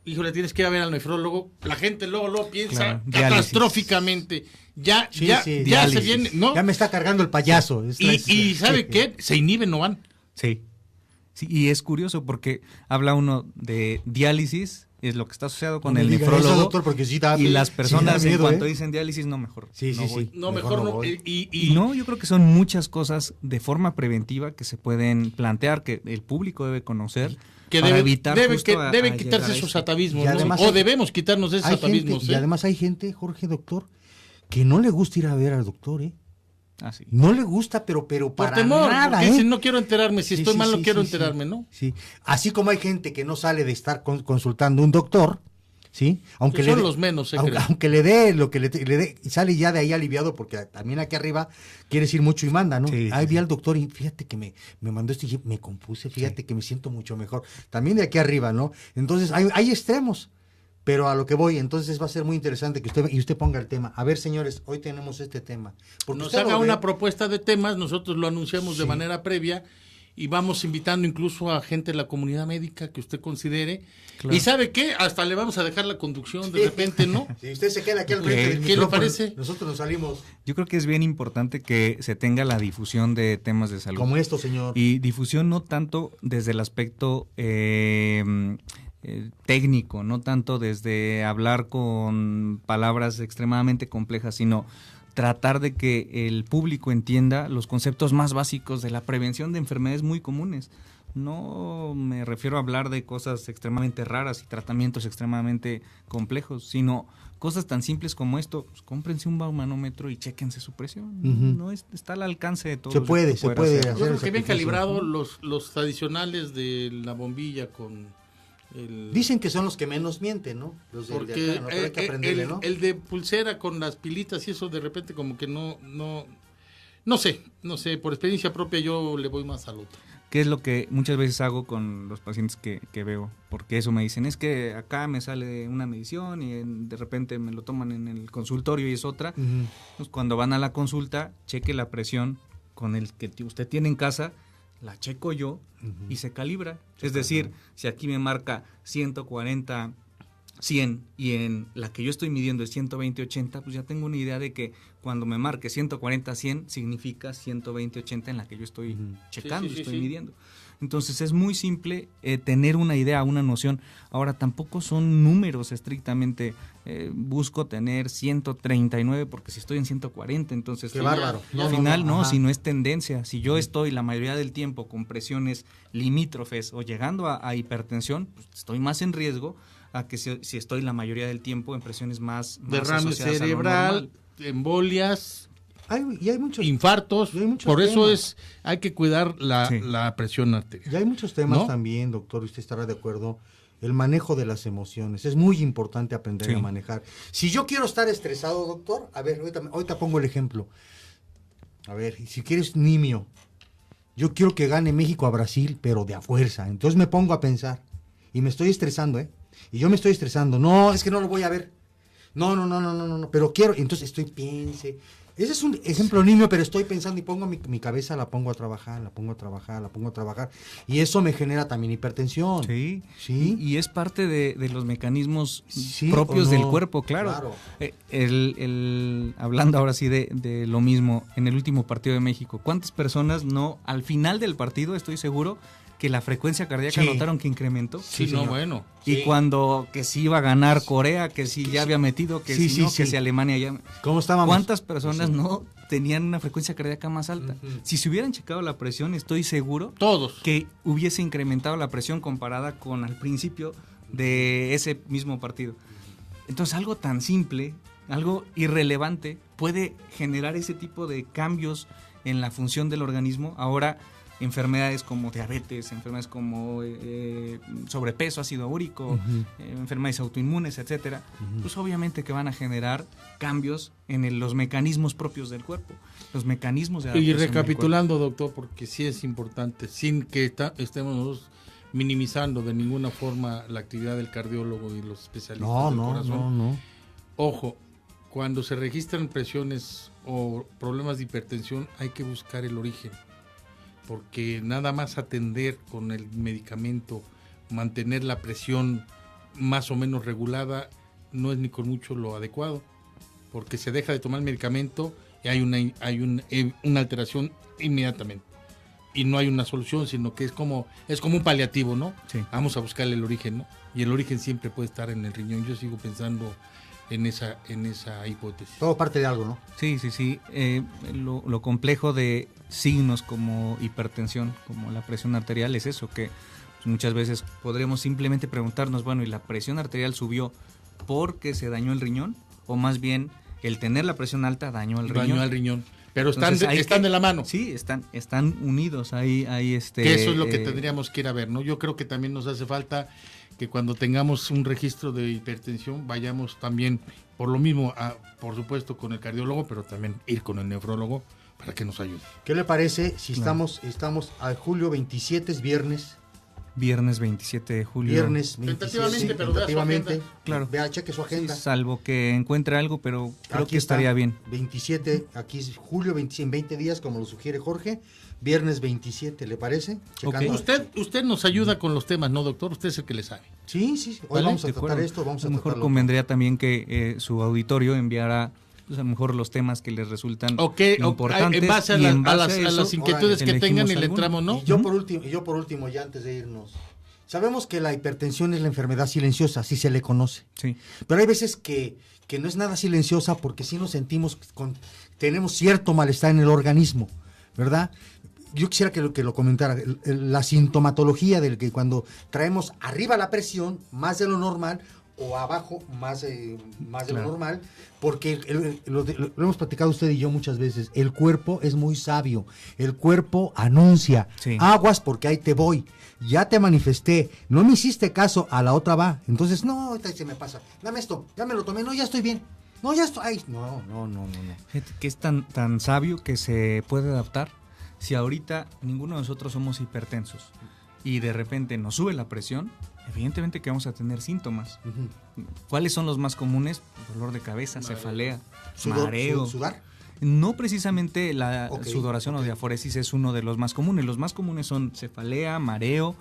híjole, tienes que ir a ver al nefrólogo, la gente luego piensa catastróficamente. Ya se viene, ¿no? Ya me está cargando el payaso. Y ¿sabe qué? Se inhiben, no van. Sí, y es curioso porque habla uno de diálisis, es lo que está asociado con el nefrólogo, eso, doctor, porque y las personas en cuanto dicen diálisis, no, mejor no, mejor no. Y no, yo creo que son muchas cosas de forma preventiva que se pueden plantear, que el público debe conocer, que para evitar debe quitarse esos atavismos, ¿no? O debemos quitarnos esos atavismos. Y además hay gente, Jorge, doctor, que no le gusta ir a ver al doctor, sí. No le gusta, pero para temor, nada, porque dicen, no quiero enterarme, si estoy mal no quiero enterarme, ¿no? Sí, así como hay gente que no sale de estar consultando un doctor, ¿sí? Aunque son los menos, aunque le dé lo que le dé, y sale ya de ahí aliviado, porque también aquí arriba quiere decir mucho y manda, ¿no? Ahí vi al doctor y fíjate que me mandó esto y me compuse, fíjate que me siento mucho mejor. También de aquí arriba, ¿no? Entonces hay extremos. Pero a lo que voy, entonces va a ser muy interesante que usted ponga el tema. A ver, señores, hoy tenemos este tema. Nos haga una propuesta de temas, nosotros lo anunciamos de manera previa y vamos invitando incluso a gente de la comunidad médica que usted considere. Claro. Y ¿sabe qué? Hasta le vamos a dejar la conducción de repente, ¿no? Si usted se queda aquí al frente del micrófono, ¿qué le parece? Nosotros nos salimos. Yo creo que es bien importante que se tenga la difusión de temas de salud. Como esto, señor. Y difusión no tanto desde el aspecto técnico, no tanto desde hablar con palabras extremadamente complejas, sino tratar de que el público entienda los conceptos más básicos de la prevención de enfermedades muy comunes. No me refiero a hablar de cosas extremadamente raras y tratamientos extremadamente complejos, sino cosas tan simples como esto. Pues, cómprense un baumanómetro y chéquense su presión. No está al alcance de todos. Se puede hacer. Yo creo que bien calibrado los tradicionales de la bombilla con... Dicen que son los que menos mienten, ¿no? Los porque de acá, ¿no? Pero hay que aprenderle, ¿no? El de pulsera con las pilitas y eso de repente como que no sé, por experiencia propia yo le voy más al otro. ¿Qué es lo que muchas veces hago con los pacientes que veo? Porque eso me dicen, es que acá me sale una medición y de repente me lo toman en el consultorio y es otra. Pues cuando van a la consulta, cheque la presión con el que usted tiene en casa, la checo yo y se calibra. Es decir, si aquí me marca 140, 100 y en la que yo estoy midiendo es 120, 80, pues ya tengo una idea de que cuando me marque 140, 100 significa 120, 80 en la que yo estoy checando, estoy midiendo. Entonces es muy simple tener una idea, una noción. Ahora tampoco son números estrictamente, busco tener 139 porque si estoy en 140, entonces qué bárbaro. Al final no, si no es tendencia. Si yo estoy la mayoría del tiempo con presiones limítrofes o llegando a hipertensión, pues estoy más en riesgo a que si estoy la mayoría del tiempo en presiones más derrame cerebral, embolias, hay muchos infartos, por eso hay que cuidar la presión arterial. Y hay muchos temas también, doctor, usted estará de acuerdo, el manejo de las emociones, es muy importante aprender a manejar. Si yo quiero estar estresado, doctor, a ver, ahorita pongo el ejemplo, a ver, si quieres nimio, yo quiero que gane México a Brasil, pero de a fuerza, entonces me pongo a pensar, y me estoy estresando, y yo me estoy estresando, no, es que no lo voy a ver, no, pero quiero, entonces piense. Ese es un ejemplo nimio, pero estoy pensando y pongo mi cabeza, la pongo a trabajar, y eso me genera también hipertensión. Sí. Y es parte de los mecanismos propios del cuerpo, claro. Hablando ahora sí de lo mismo, en el último partido de México, ¿cuántas personas al final del partido, estoy seguro, que la frecuencia cardíaca notaron que incrementó? Bueno. Y cuando que sí iba a ganar Corea, que sí ya había metido, que que si Alemania ya... ¿Cómo estábamos? ¿Cuántas personas no tenían una frecuencia cardíaca más alta? Si se hubieran checado la presión, estoy seguro todos que hubiese incrementado la presión comparada con al principio de ese mismo partido. Entonces algo tan simple, algo irrelevante, puede generar ese tipo de cambios en la función del organismo. Ahora enfermedades como diabetes, enfermedades como sobrepeso, ácido úrico, enfermedades autoinmunes, etcétera, pues obviamente que van a generar cambios en los mecanismos propios del cuerpo, los mecanismos de adaptación. Y recapitulando, doctor, porque sí es importante, sin que estemos nosotros minimizando de ninguna forma la actividad del cardiólogo y los especialistas del corazón. No. Ojo, cuando se registran presiones o problemas de hipertensión hay que buscar el origen, porque nada más atender con el medicamento, mantener la presión más o menos regulada, no es ni con mucho lo adecuado, porque se deja de tomar el medicamento y hay una alteración inmediatamente. Y no hay una solución, sino que es como un paliativo, ¿no? Sí. Vamos a buscarle el origen, ¿no? Y el origen siempre puede estar en el riñón. Yo sigo pensando en esa hipótesis. Todo parte de algo, ¿no? Sí. Lo complejo de signos como hipertensión, como la presión arterial, es eso, que pues, muchas veces podremos simplemente preguntarnos, bueno, ¿y la presión arterial subió porque se dañó el riñón? O más bien, el tener la presión alta dañó al riñón. Pero están de la mano. Sí, están unidos. Ahí que eso es lo que tendríamos que ir a ver, ¿no? Yo creo que también nos hace falta que cuando tengamos un registro de hipertensión vayamos también, por lo mismo, por supuesto, con el cardiólogo, pero también ir con el nefrólogo para que nos ayude. ¿Qué le parece si estamos a julio 27, es viernes? Viernes 27 de julio. Viernes 27, pero tentativamente. Claro. Vea, cheque su agenda. Sí, salvo que encuentre algo, pero creo Aquí que estaría bien. 27, aquí es julio en 20 días, como lo sugiere Jorge. Viernes 27, ¿le parece? Okay. Usted nos ayuda con los temas, ¿no, doctor? Usted es el que le sabe. Sí. Hoy vamos a tratar esto, vamos a lo mejor tratarlo. convendría también que su auditorio enviara pues, a lo mejor los temas que les resultan importantes. En base a las inquietudes que tengan y le entramos, ¿no? Y yo por último, ya antes de irnos, sabemos que la hipertensión es la enfermedad silenciosa, así se le conoce. Sí. Pero hay veces que no es nada silenciosa porque sí nos sentimos, tenemos cierto malestar en el organismo, ¿verdad? Yo quisiera que lo comentara, la sintomatología del que cuando traemos arriba la presión, más de lo normal, o abajo, más de lo normal, porque lo hemos platicado usted y yo muchas veces, el cuerpo es muy sabio, el cuerpo anuncia, aguas porque ahí te voy, ya te manifesté, no me hiciste caso, a la otra va, entonces no, ahorita se me pasa, dame esto, ya me lo tomé, no, ya estoy bien, no, ya estoy, ay, no. Fíjate que es tan sabio que se puede adaptar. Si ahorita ninguno de nosotros somos hipertensos y de repente nos sube la presión, evidentemente que vamos a tener síntomas. ¿Cuáles son los más comunes? Dolor de cabeza, cefalea, mareo. ¿Sudar? No precisamente la sudoración o diaforesis es uno de los más comunes. Los más comunes son cefalea, mareo.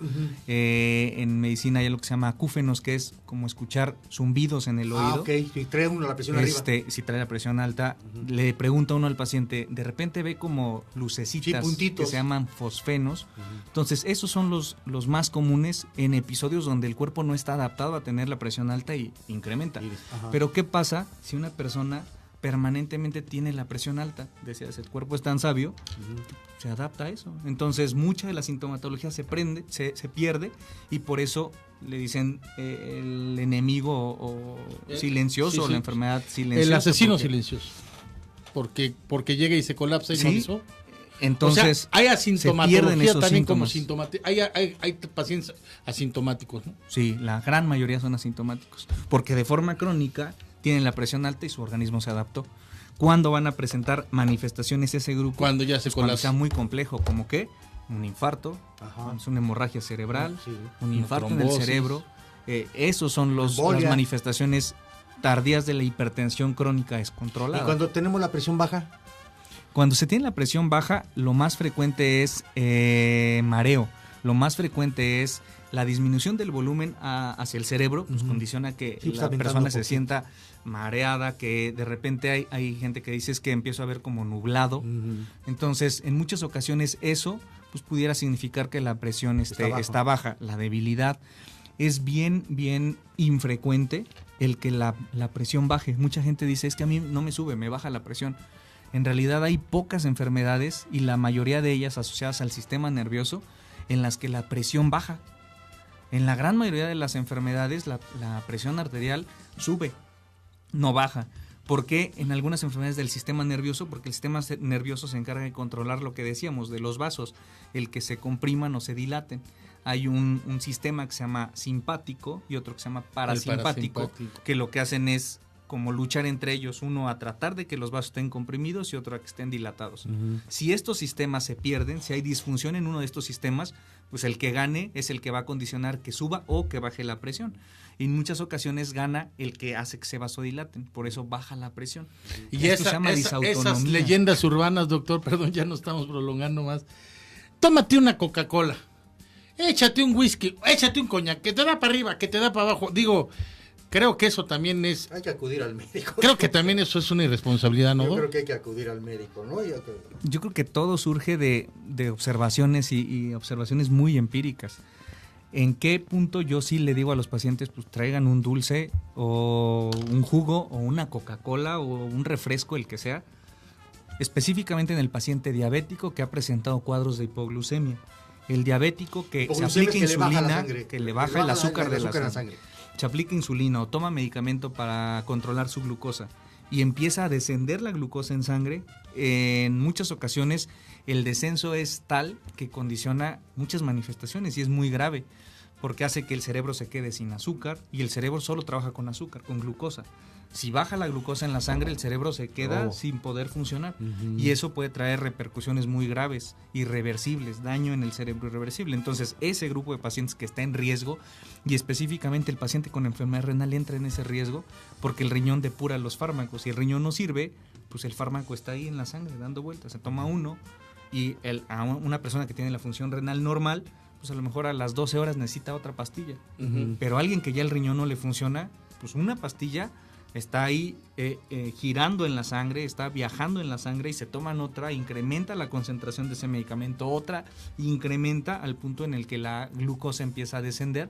En medicina hay algo que se llama acúfenos, que es como escuchar zumbidos en el oído. Si trae uno la presión arriba. Si trae la presión alta, le pregunta uno al paciente, de repente ve como lucecitas que se llaman fosfenos. Entonces, esos son los más comunes en episodios donde el cuerpo no está adaptado a tener la presión alta y incrementa. Pero, ¿qué pasa si una persona permanentemente tiene la presión alta? Decías, el cuerpo es tan sabio, se adapta a eso. Entonces, mucha de la sintomatología se pierde y por eso le dicen el enemigo silencioso, la enfermedad silenciosa. El asesino silencioso. Porque llega y se colapsa y no hizo. Entonces, hay asintomatología también como síntomas. Hay pacientes asintomáticos, ¿no? Sí, la gran mayoría son asintomáticos. Porque de forma crónica tienen la presión alta y su organismo se adaptó. ¿Cuándo van a presentar manifestaciones ese grupo? Cuando ya se colapsa. Cuando sea muy complejo, como que un infarto, es una hemorragia cerebral, un infarto en el cerebro. Esos son las manifestaciones tardías de la hipertensión crónica descontrolada. ¿Y cuando tenemos la presión baja? Cuando se tiene la presión baja, lo más frecuente es mareo. Lo más frecuente es la disminución del volumen hacia el cerebro, nos condiciona que la persona se sienta mareada, que de repente hay gente que dice es que empiezo a ver como nublado. Entonces, en muchas ocasiones eso pues pudiera significar que la presión está baja. La debilidad es bien infrecuente el que la presión baje. Mucha gente dice es que a mí no me sube, me baja la presión. En realidad hay pocas enfermedades y la mayoría de ellas asociadas al sistema nervioso en las que la presión baja. En la gran mayoría de las enfermedades la presión arterial sube, no baja. ¿Por qué en algunas enfermedades del sistema nervioso? Porque el sistema nervioso se encarga de controlar lo que decíamos, de los vasos, el que se compriman o se dilaten. Hay un sistema que se llama simpático y otro que se llama parasimpático, que lo que hacen es como luchar entre ellos, uno a tratar de que los vasos estén comprimidos y otro a que estén dilatados. Si estos sistemas se pierden, si hay disfunción en uno de estos sistemas, pues el que gane es el que va a condicionar que suba o que baje la presión. En muchas ocasiones gana el que hace que se vasodilaten, por eso baja la presión. Y esto se llama disautonomía. Esas leyendas urbanas, doctor, perdón, ya no estamos prolongando más. Tómate una Coca-Cola, échate un whisky, échate un coñac, que te da para arriba, que te da para abajo. Digo, creo que eso también es... Hay que acudir al médico. Creo que también eso es una irresponsabilidad, ¿no? Yo creo que hay que acudir al médico, ¿no? Yo creo que todo surge de observaciones y observaciones muy empíricas. ¿En qué punto yo sí le digo a los pacientes, pues traigan un dulce o un jugo o una Coca-Cola o un refresco, el que sea? Específicamente en el paciente diabético que ha presentado cuadros de hipoglucemia. El diabético que se aplica insulina, que le baja el azúcar de la sangre. Se aplica insulina o toma medicamento para controlar su glucosa y empieza a descender la glucosa en sangre, en muchas ocasiones el descenso es tal que condiciona muchas manifestaciones y es muy grave porque hace que el cerebro se quede sin azúcar y el cerebro solo trabaja con azúcar, con glucosa. Si baja la glucosa en la sangre, el cerebro se queda sin poder funcionar y eso puede traer repercusiones muy graves, irreversibles, daño en el cerebro irreversible. Entonces, ese grupo de pacientes que está en riesgo y específicamente el paciente con enfermedad renal entra en ese riesgo porque el riñón depura los fármacos. Si el riñón no sirve, pues el fármaco está ahí en la sangre dando vueltas. Se toma uno y a una persona que tiene la función renal normal, pues a lo mejor a las 12 horas necesita otra pastilla. Pero alguien que ya el riñón no le funciona, pues una pastilla está ahí girando en la sangre, está viajando en la sangre y se toman otra, incrementa la concentración de ese medicamento, otra incrementa al punto en el que la glucosa empieza a descender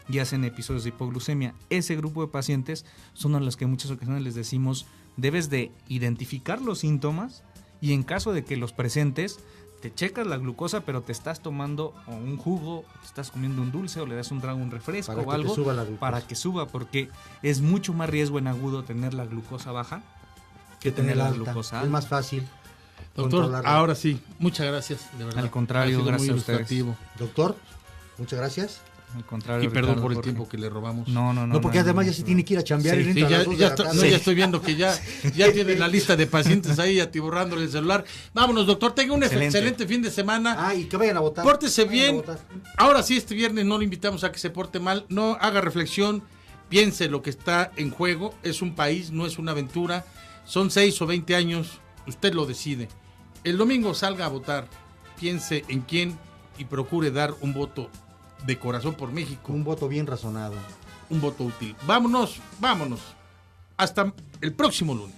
y hacen episodios de hipoglucemia. Ese grupo de pacientes son a los que en muchas ocasiones les decimos, debes de identificar los síntomas y en caso de que los presentes, te checas la glucosa, pero te estás tomando un jugo, te estás comiendo un dulce o le das un trago, un refresco o algo para que suba, porque es mucho más riesgo en agudo tener la glucosa baja que tener la glucosa alta. Es más fácil. Doctor, ahora sí, muchas gracias, de verdad. Al contrario, gracias a ustedes. Doctor, muchas gracias. Al contrario, y perdón Ricardo, por el tiempo que le robamos. No, porque además ya se tiene que ir a chambear. Sí, ya estoy viendo que ya tiene la lista de pacientes ahí atiborrándole el celular. Vámonos, doctor, tenga un excelente fin de semana. Y que vayan a votar. Pórtese bien. Ahora sí, este viernes no le invitamos a que se porte mal. No haga reflexión, piense lo que está en juego. Es un país, no es una aventura. Son 6 o 20 años, usted lo decide. El domingo salga a votar, piense en quién y procure dar un voto de corazón por México. Un voto bien razonado. Un voto útil. Vámonos. Hasta el próximo lunes.